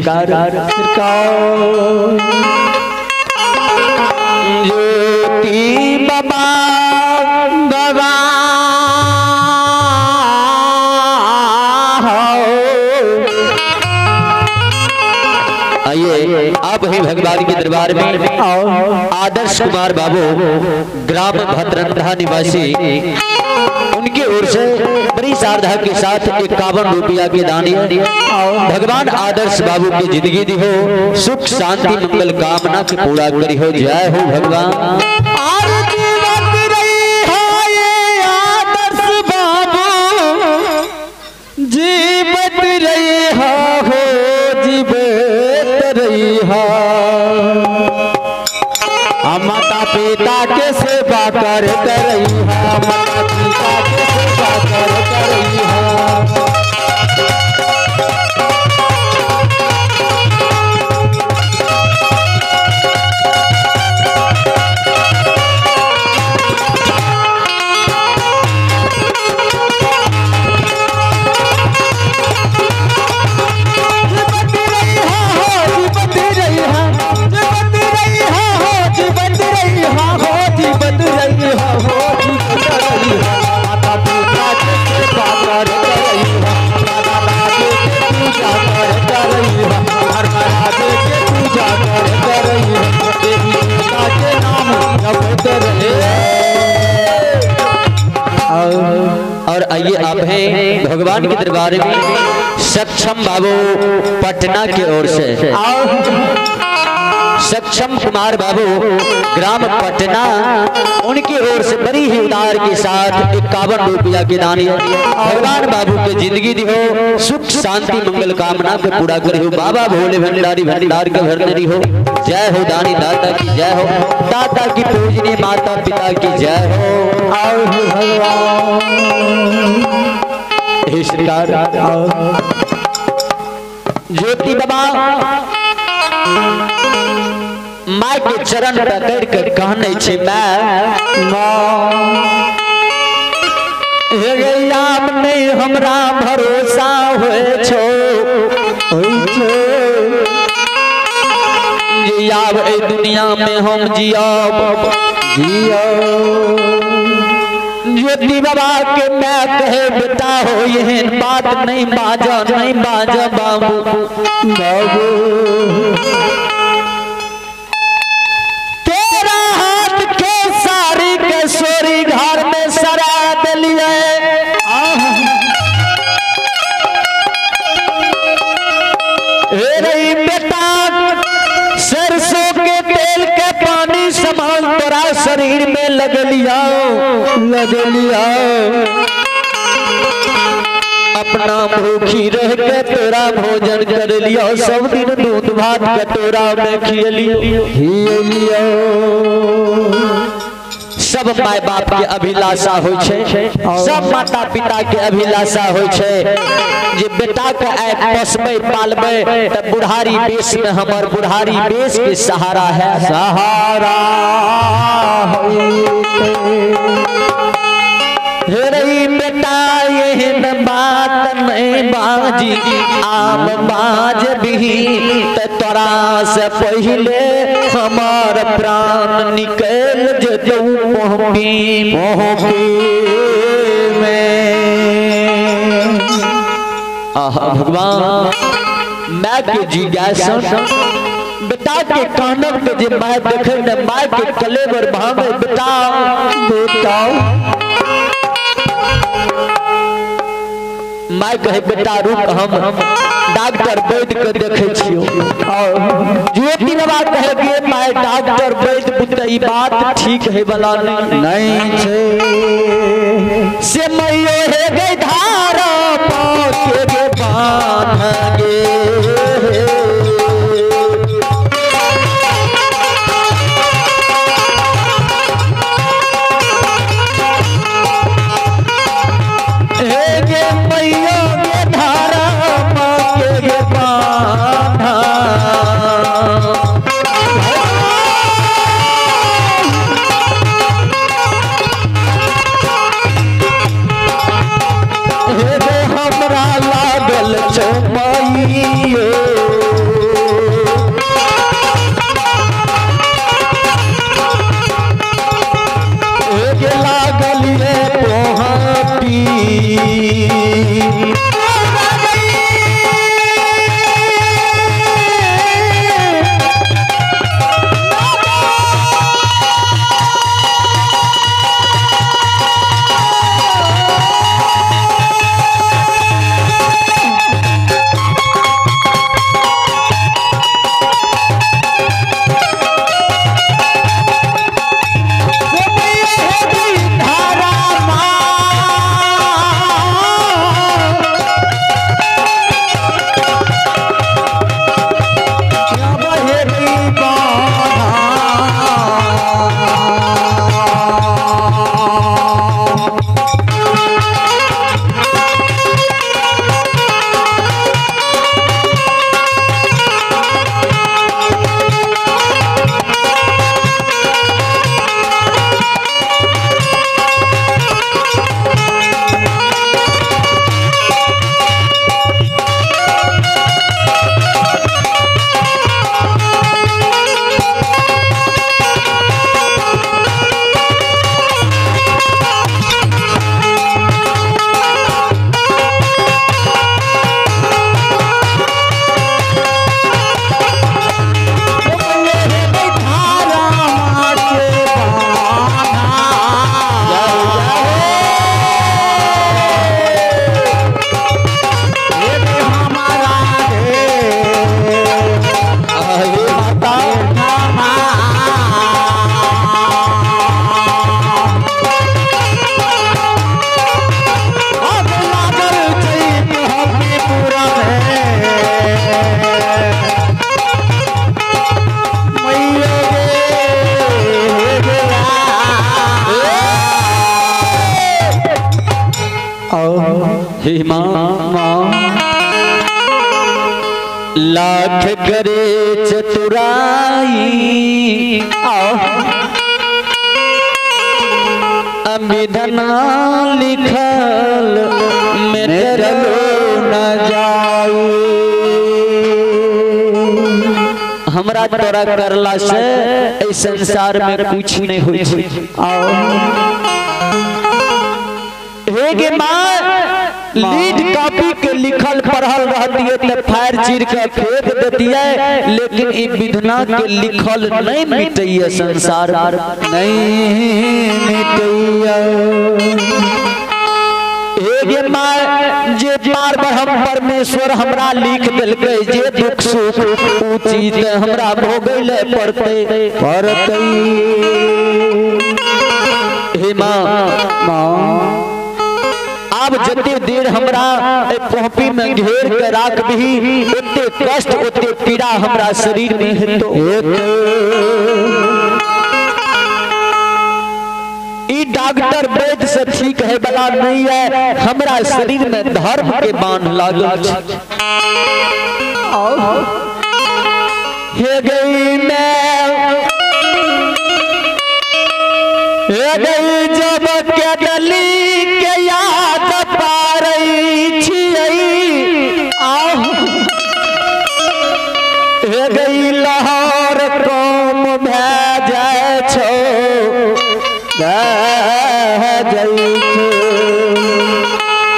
सरकार ज्योति बाबा बाबा आइए आप ही भगवान के दरबार में आदर्श कुमार बाबू ग्राम भद्रंधा निवासी उनकी ओर से बड़ी श्रद्धा के साथ 51 रुपया के दान भगवान आदर्श बाबू की जिंदगी दी हो सुख शांति मंगल कामना के पूरा करी हो। जय हो भगवान। जीवत रही हो जीवत रही हो माता पिता के सेवा कर रही है माता पिता के सेवा कर रही है। और आइए आप हैं भगवान के दरबार में सक्षम बाबू पटना की ओर से सक्षम कुमार बाबू ग्राम पटना उनकी ओर से बड़ी ही उदार के साथ 51 रुपया के दान भगवान बाबू के जिंदगी दी हो सुख शांति मंगल कामना के पूरा करी हो। बाबा भोले भंडारी भंडार के भरने हो। जय हो दानी दाता की जय हो दाता की पूजनीय माता पिता की जय हो। आओ भगवान हे सरकार ज्योति बाबा माँ के चरण पकड़ कर कहने छे राम नहीं हमरा भरोसा होए छो जियाब ए दुनिया में हम जियाब ज्योति बाबा के मैं कहे बेटा हो यह बात नहीं बाजा बाबू बाबू तेरा हाथ के सारी के सोरी घर में सरा दिलिए रही बेटा सरसों के तेल के पानी समान तोरा शरीर में लग लिया अपना भूखी रह के तोरा भोजन कर लिया सब दिन दूध भात कटोरा में खिलियो सब माय बाप के अभिलाषा होय छे सब माता पिता के अभिलाषा होय छे जे बेटा के आय पोसबे पालबे त बुढ़ारी देश में हमर बुढ़ारी देश के सहारा है सहारा रही बेटा यह बात नहीं बाजी आम बाज भी तोरा से पहले हमार प्राण निकल जतौ पहुँपी में। आहा भगवान मैं के जिज्ञासा बेटा के कानक के जे माय देखे न माय के कलेवर भावे बेटा माय कहे बेटा रुक हम डॉक्टर वैद्य के देखे छियो ज्योति बाबा कहे के माय डॉक्टर वैद्य पुत्र ई बात ठीक है वाला नहीं छे से मैयो हे गई धारा पाके के बांध गे हे माँ लाख करे चतुराई अमिधना लिखल मेरे न जाऊ। हमरा तोरा करला से इस संसार में कुछ नहीं हुई। हे माँ लीड कॉपी के लिखल पढ़ल रहती है तो फायर चीर के फेंक देती है, लेकिन ये विधना के लिखल नहीं मिटैया संसार नहीं मिटैया। हे माँ जे बार बार हम परमेश्वर हमरा लिख दिलके जे दुख सुख ऊ चीज हमरा भोगैले पड़ते। हे माँ अब जते देर हमरा कॉपी में घेर के राख भी ओते कष्ट ओते पीड़ा हमरा शरीर में हेतो। ई डॉक्टर वैद्य से ठीक है वाला नहीं है, हमरा शरीर में धर्म के बांध लागल छै। हे गई मैं हे गई जब के डली के याद पारई छियै हे गई लहर कम भए जाय छो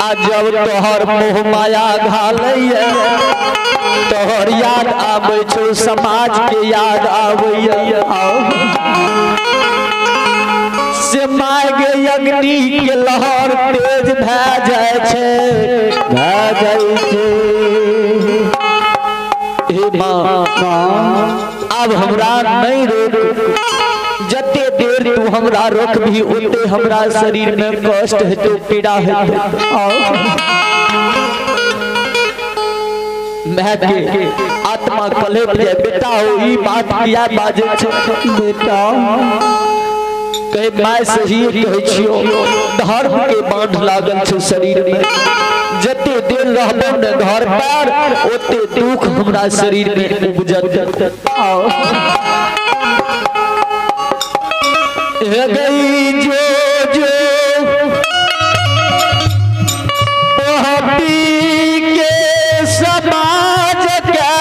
आ जब तोहर मोह माया घालैया तोहर याद आबै छो समाज के याद आबैया से माय गे अग्नि के लहर तेज भए जाय छै हे माँ अब हमरा नहीं रोक, जते देर तू हमरा रोक भी ओते हमरा शरीर में कष्ट हेतु पीड़ा हेतु। मैं के आत्मा कलेप जाए बेटा हो ई बात किया बाजे छै बेटा कहे मैं सही कहै छियो धर्म के बांध लागल छै शरीर में। जते देर रहबो न घर पर ओते दुख हमरा शरीर में उपजत। हे गई जो पी के समाज के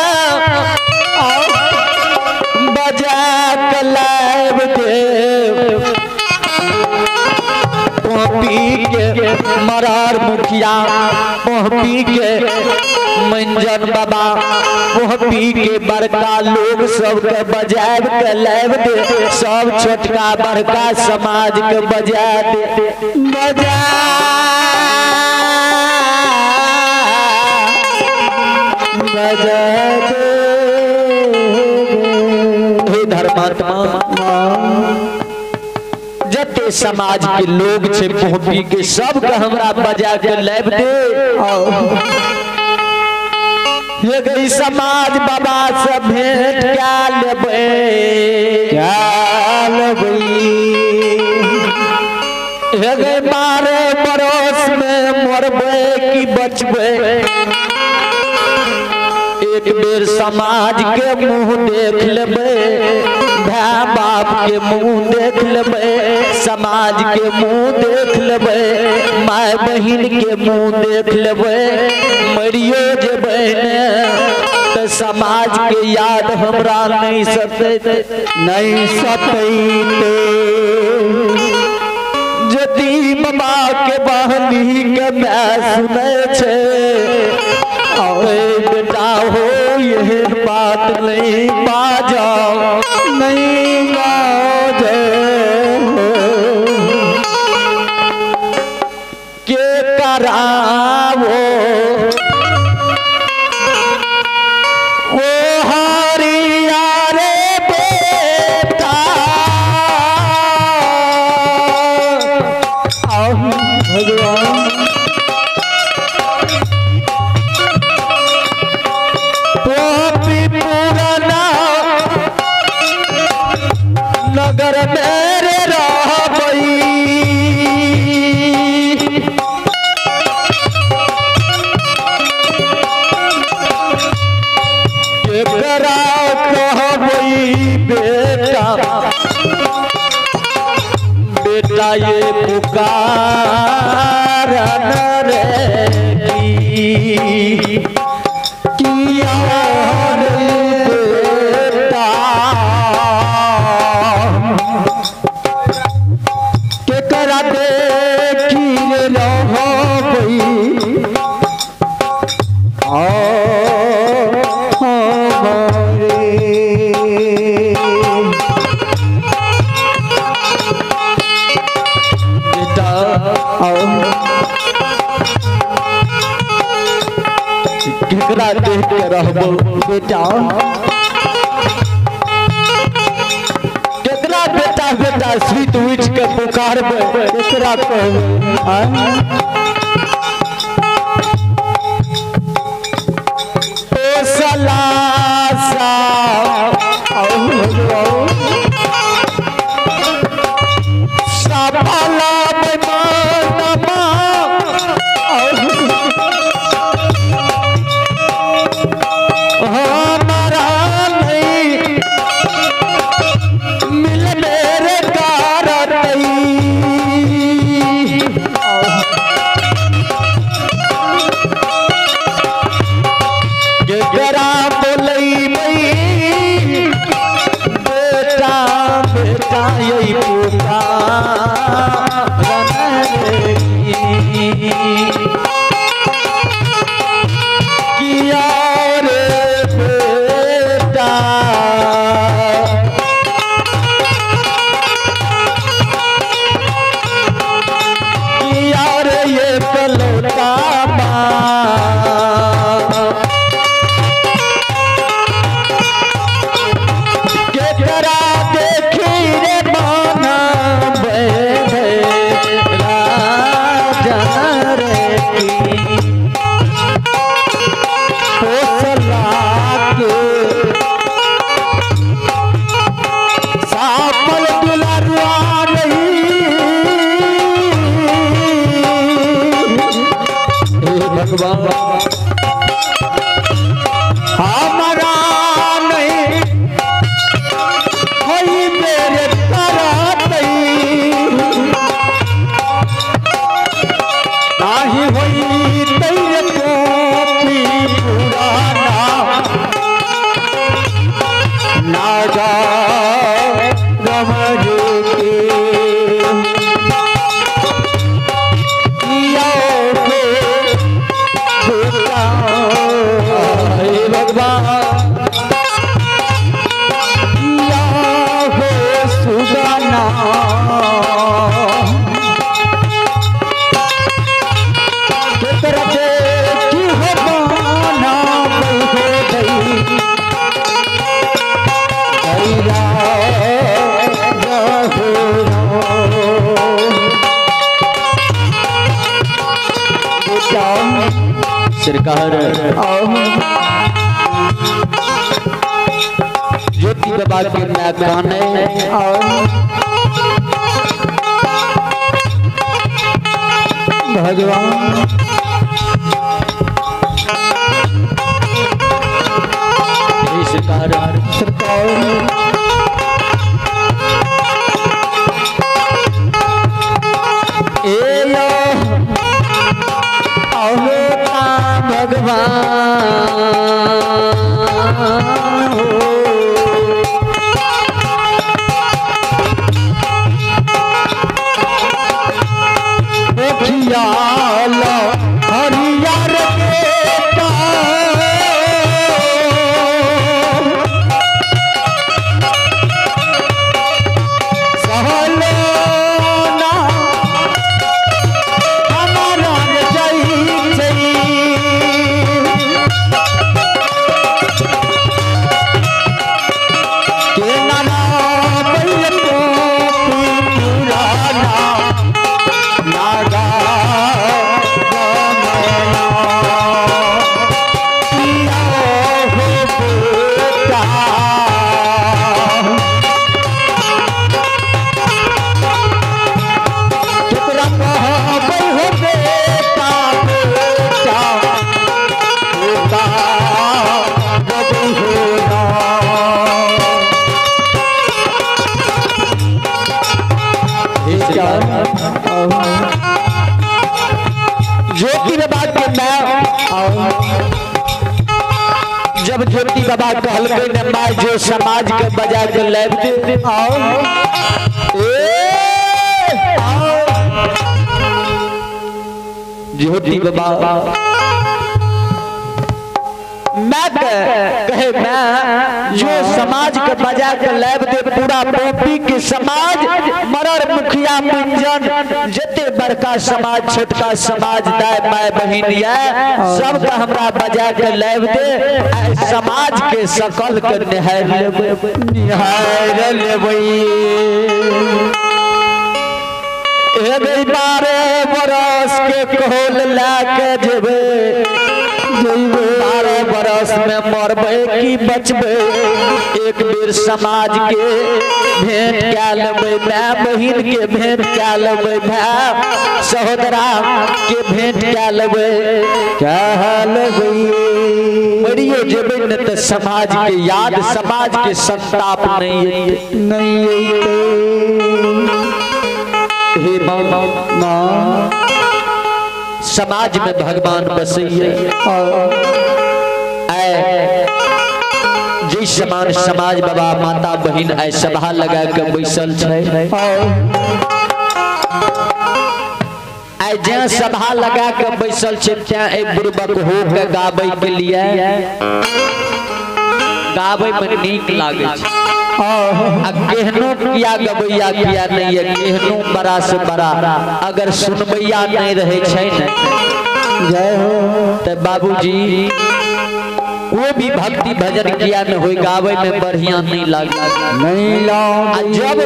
बजा कलाब दे पी के मरार मुखिया मोहपी के मंजन बाबा मोहपी के बड़का लोग सबके बजाब के लाइव दे सब छोटका बड़का समाज के बजा दे बजा बजा दे धर्मात्मा जते समाज के लोग छे मोहपी के सब के हमरा बजा के लाइव दे ये गई समाज बाबा से भेंट क्या लेबे ये गई मारे पड़ोस में मरबे की बचबे एक बेर समाज के मुंह देख लेबे भाई बाप के मुंह देख लेबे समाज के मुंह देख लेबे माय बहिन के मुंह देख लेबे मरियो जेबे तो समाज के याद हमरा नहीं सतैते जदी बाबा के बहनी के मैं सुने छे बेटा हो ये बात नहीं बाजाओ नहीं बाजे के करावो वो हरिया रे बेटा भगवान नगर मेरे रहबई केकरा कहबई बेटा बेटा ये पुकार रे किया केकरा देख के रहबो बेटा केकरा बेटा बेटा स्वीट उठ के पुकारबे केकरा कहबे ओ सलासा सापाला बेमानमा हमारा नहीं मिल मेरे कारतई केकरा बोलई मई बेटा बेटा यही पुकार किया हमारा नहीं होई मेरे करातई नाही होई तेरे कोपी पुराना ना जा रमज के सरकार ज्योति बाबा के मैं गाने भगवान सरकार ज्योति बाबा के मैं जब ज्योति बाबा कहलके न माय जो समाज के बजा के लाइव दे ज्योति बाबा मैं कहे मैं जो समाज के बजा के लाइव दे पूरा पोपी के समाज मरर मुखिया पिंजन जते बड़का समाज छोटका समाज दाय माय बहिन या सब का हमरा बजा के लाइव दे समाज के सकल के निहार लेबै ए 12 बरस के कोल लाके जेबे 12 बरस में मरबे की बचबे एक बेर समाज के भेंट क्या लेबै माय बहिन के भेंट क्या लेबै भाई सहोदरा के भेंट क्या लेबै मरियो जेबे न त समाज के याद समाज के संताप नहीं हे मां समाज में भगवान बसैये जिस समान समाज बाबा माता बहिन आय सभा लगा के बैसल छै आय जहाँ सभा लगा के बैसल छै त्या एक बुर्बक हो के गाबै के लिए गाबै में नीक लागे छै केहनो किया गबैया किया नहीं है केहनो बड़ा से बड़ा अगर सुनबैया नहीं रहे छै न जय हो तो बाबूजी वो भी भक्ति भजन किया न हो गावे में बढ़िया नहीं लगे जब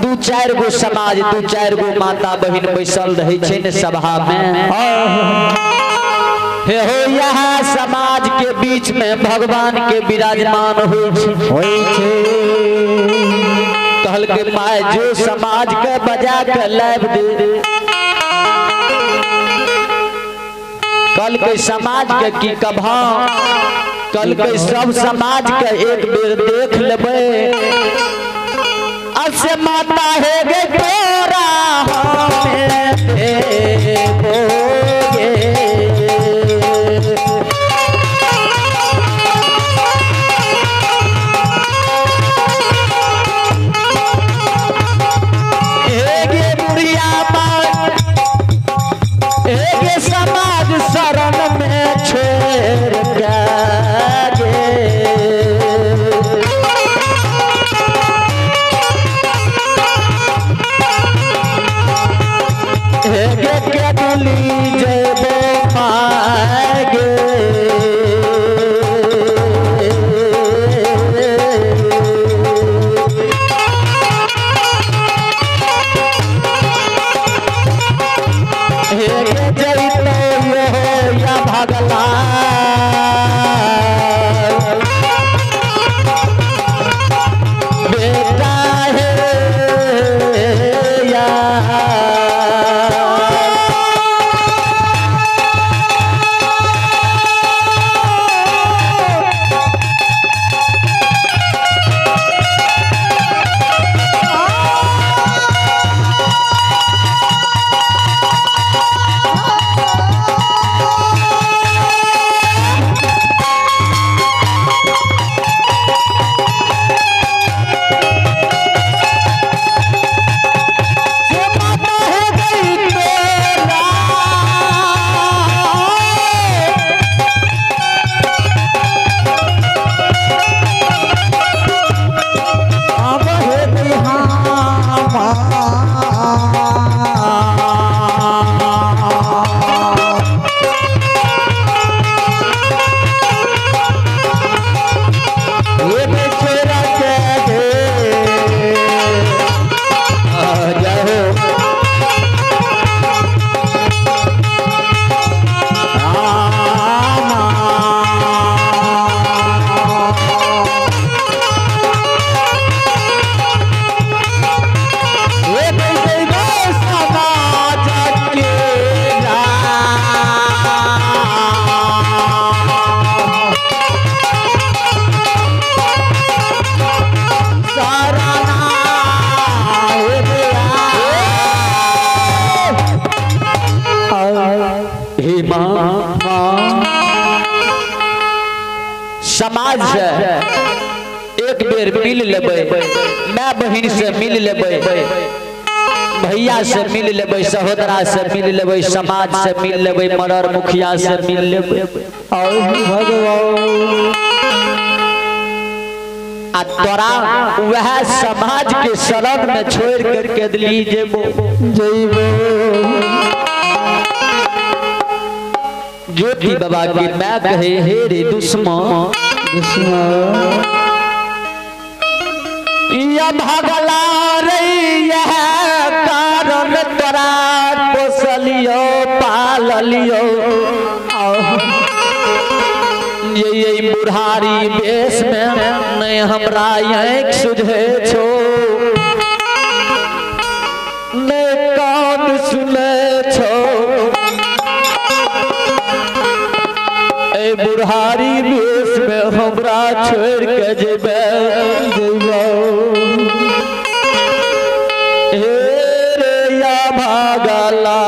2-4 गो समाज 2-4 गो माता बहिन बैसल रहे छै न सभा में हे हो यहाँ समाज के बीच में भगवान के विराजमान होय छे कहल के माय जो समाज के बजा के लाइव दे कल के समाज के की कभा कल के सब समाज के एक बेर देख लेबै असे माता है गे तोरा समाज शरण में छोड़ के डुली जेबो मागे जैतो यो या भगला बेटा है समाज से एक बेर मिल लेबै, माय बहिन से मिल लेबै, भैया से मिल लेबै, सहोदरा से मिल लेबै, समाज से मिल लेबै, मरर मुखिया से मिल लेबै। आ तोरा वह समाज के शरण में छोड़ करके दिल्ली जेबो ज्योति बाबा की मैं कहे हे रे दुश्मन या भगला रे यह कारण तोरा पोसलियो पाललियो ये बुढ़ारी बेस में नहीं हमरा आँख सुझे छो नहीं कान सुने छो बुढ़ारी बेस में हमरा छोड़ के जेबे हे रे या भागला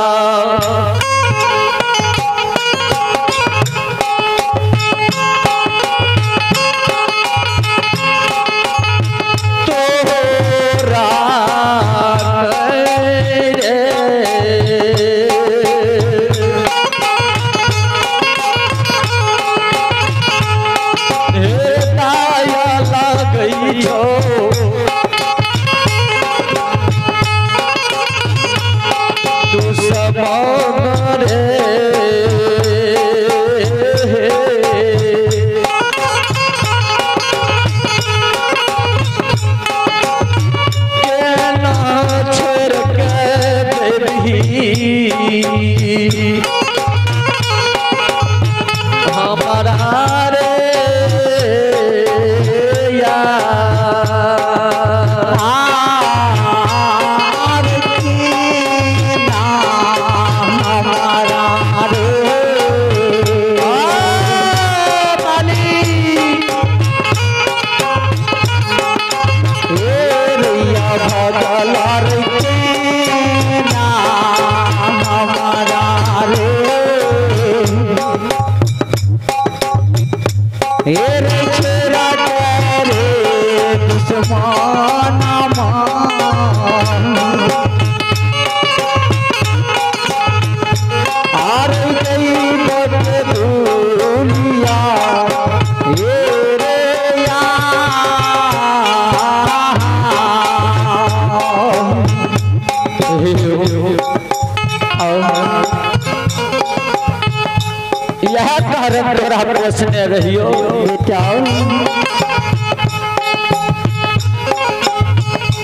यह कारण तोरा पोसने रहियो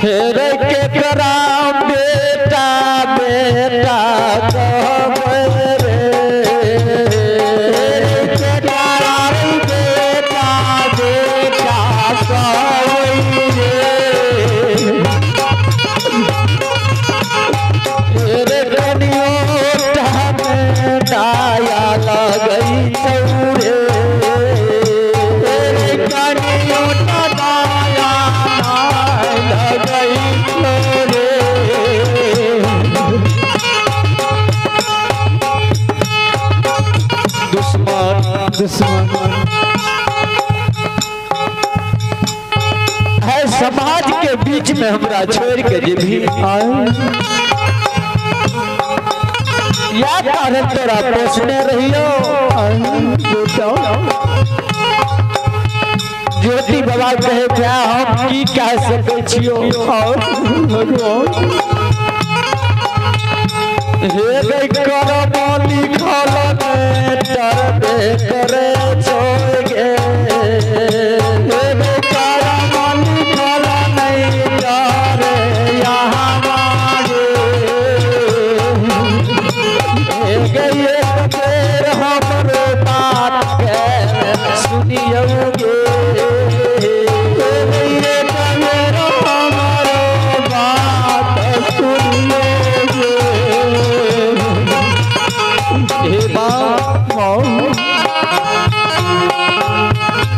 हेरे के करा बेटा बेटा कहबे रे है समाज के बीच में हमरा छोड़ के जे भी या कारण तोरा पोसने रहियो ज्योति बाबा कहे क्या हम की कह सके छियो हे गई करम लिखल में डरबे करे छोड़ गे हे गई करम लिखल नहीं डरे यहाँ मांगे हे गई एक बेर हमरे बात के सुनियोगे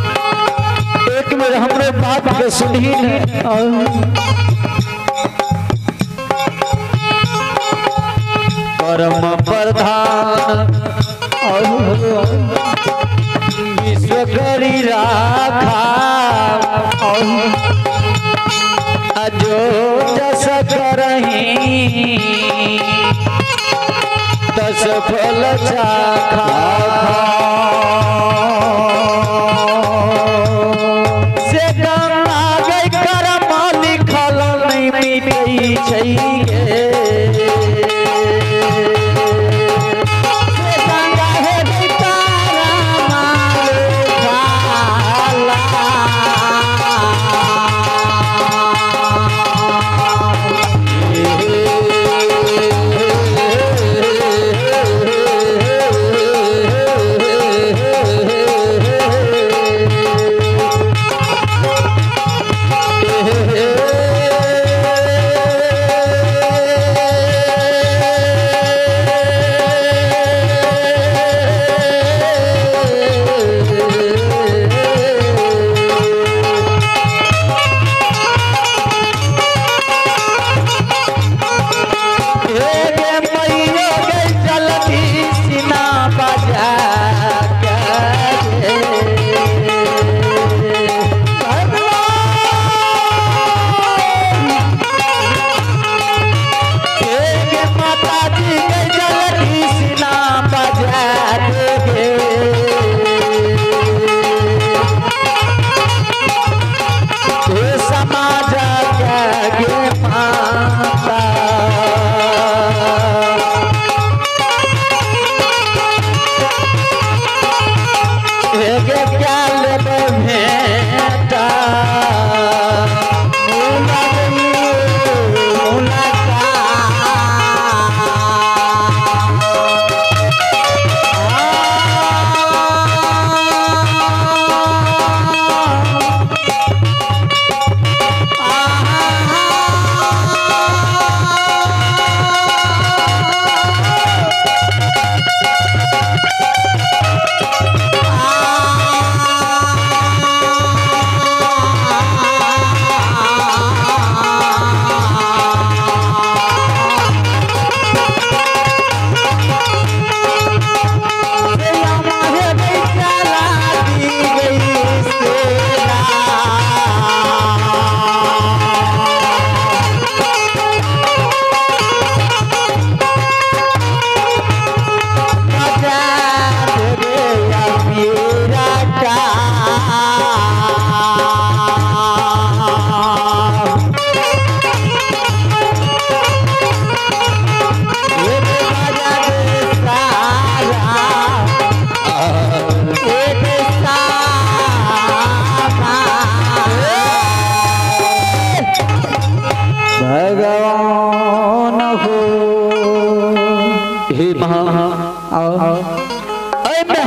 एक मेरे हमरे बात के सुनी कर्म प्रधान विश्व करी राखा अजो जस करही दस फल चाखा से गंगा गई कर्म लिखल नहीं मिटई छैगे से गंगा है गई कर्म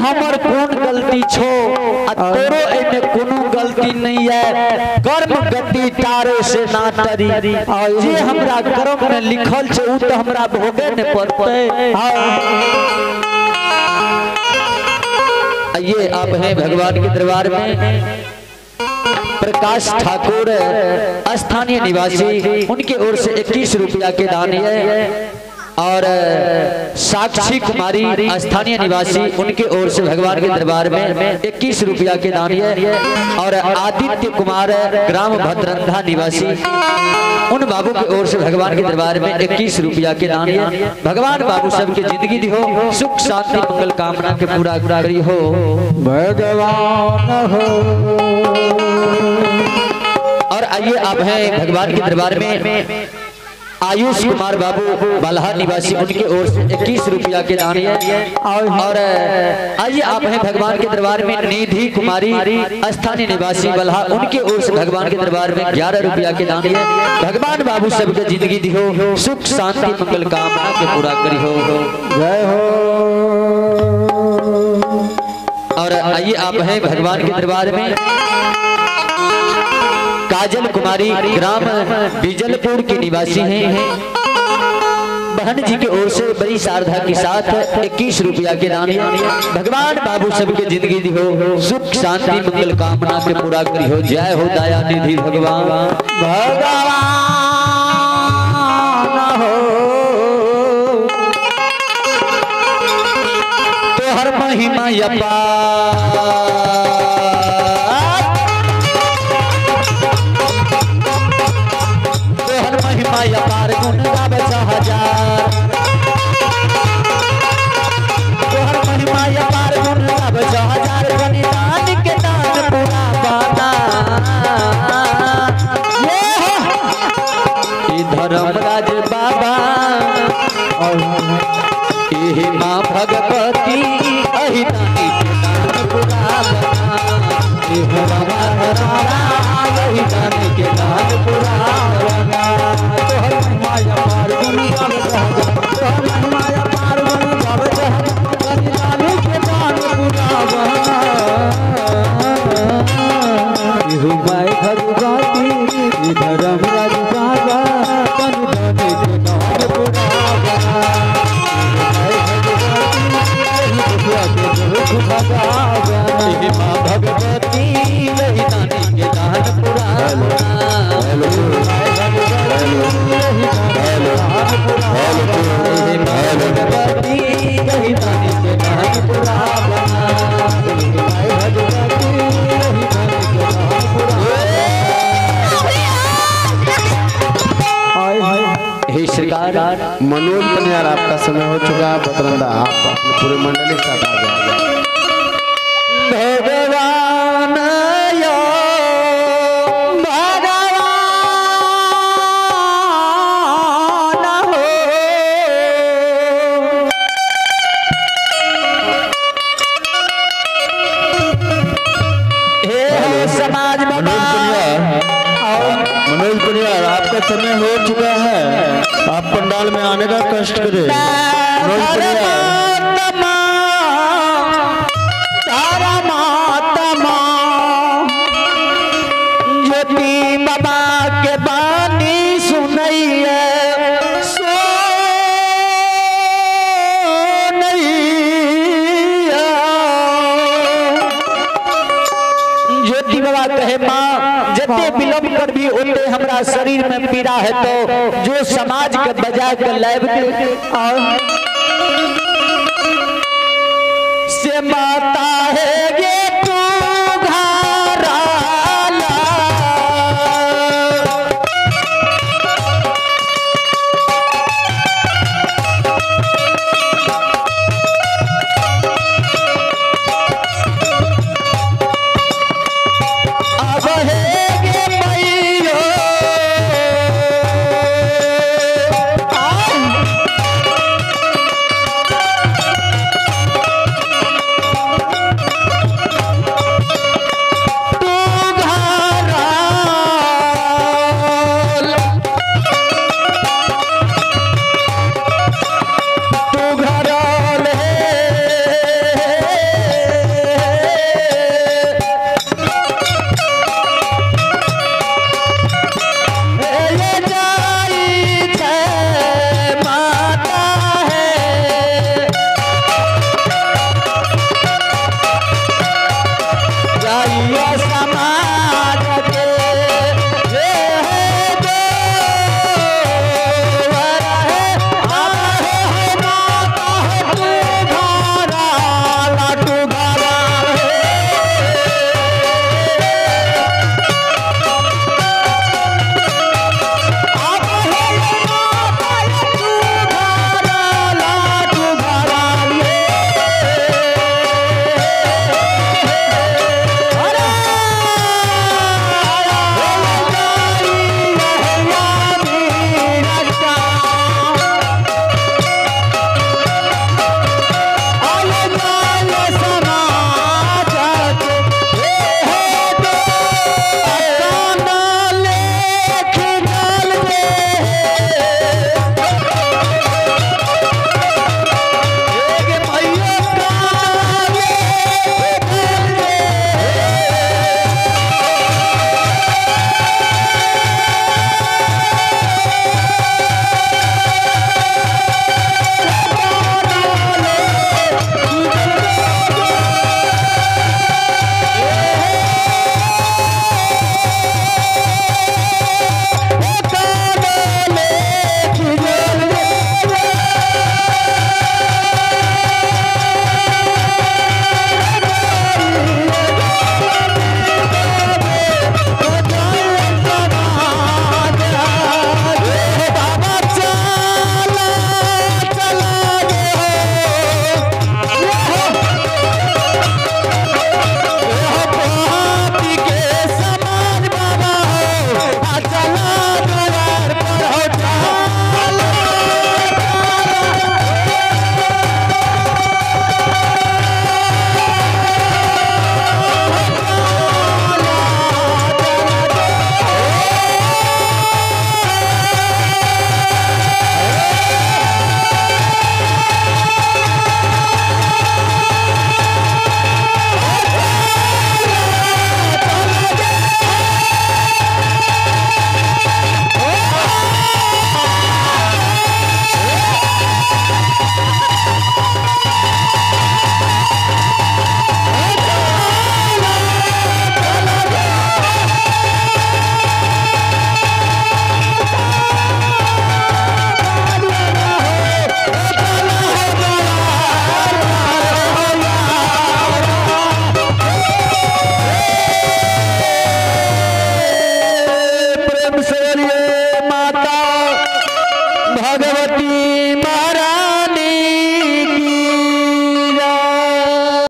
हमर कौन गलती छो तोरो एने कोनो गलती नहीं है कर्म गति तारो से ना तरी जे हमरा कर्म में लिखल छे उ तो हमरा भोगे ने पड़ते। ये अब है भगवान के दरबार में प्रकाश ठाकुर स्थानीय निवासी, उनके ओर से 21 रुपया के दान है। और साक्षी कुमारी स्थानीय निवासी, उनके ओर से भगवान के दरबार में 21 रुपया के दान है। और आदित्य कुमार ग्राम भद्रंधा निवासी, उन बाबू के ओर से भगवान के दरबार में 21 रुपया के दान है। भगवान बाबू सबकी जिंदगी दी हो, सुख शांति मंगल कामना के पूरा करी हो भगवान हो। और आइए आप हैं भगवान के दरबार में आयुष कुमार बाबू बल्हा निवासी, उनके ओर से 21 रुपया के दान है। और आइए आप हैं भगवान के दरबार में निधि कुमारी स्थानीय निवासी बल्हा, उनके ओर से भगवान के दरबार में 11 रुपया के दान है। भगवान बाबू सबके जिंदगी दी हो, सुख शांति मंगल कामना के पूरा करी हो जय हो। और आइए आप हैं भगवान के दरबार में काजल कुमारी ग्राम बीजलपुर की निवासी हैं। बहन जी की ओर से बड़ी श्रद्धा के साथ 21 रुपया के दान है। भगवान बाबू सबके जिंदगी दी हो, सुख शांति मंगल कामना के पूरा करी हो जय हो दया निधि भगवान भगवान हो। तो हर महिमा अपार, अपार गुण गावे 1000, तोहर महिमा अपार गुण गावे 1000, बलिदान के दान पूरा पाना। धर्मराज बाबा और माँ भगवती अहिदानी के दान पूरा पाना। अहिदानी के दान पूरा पाना। भगवती लहिदानी के दान हे श्रीकार। मनोज पनियार आपका समय हो चुका है, बतरंदा आप अपने पूरे मंडली के साथ आ जाएंगे। भगवान यो भगवान हो, हे समाज मनोज पनियार आपका समय हो चुका है, आप पंडाल में आने का कष्ट करें। मनोज पनियार बाबा के बानी सुनैया सो नैया, ज्योति बाबा कहे माँ जते विलम्ब कर भी ओते हमरा शरीर में पीड़ा है, तो जो समाज के बजाय के लाइव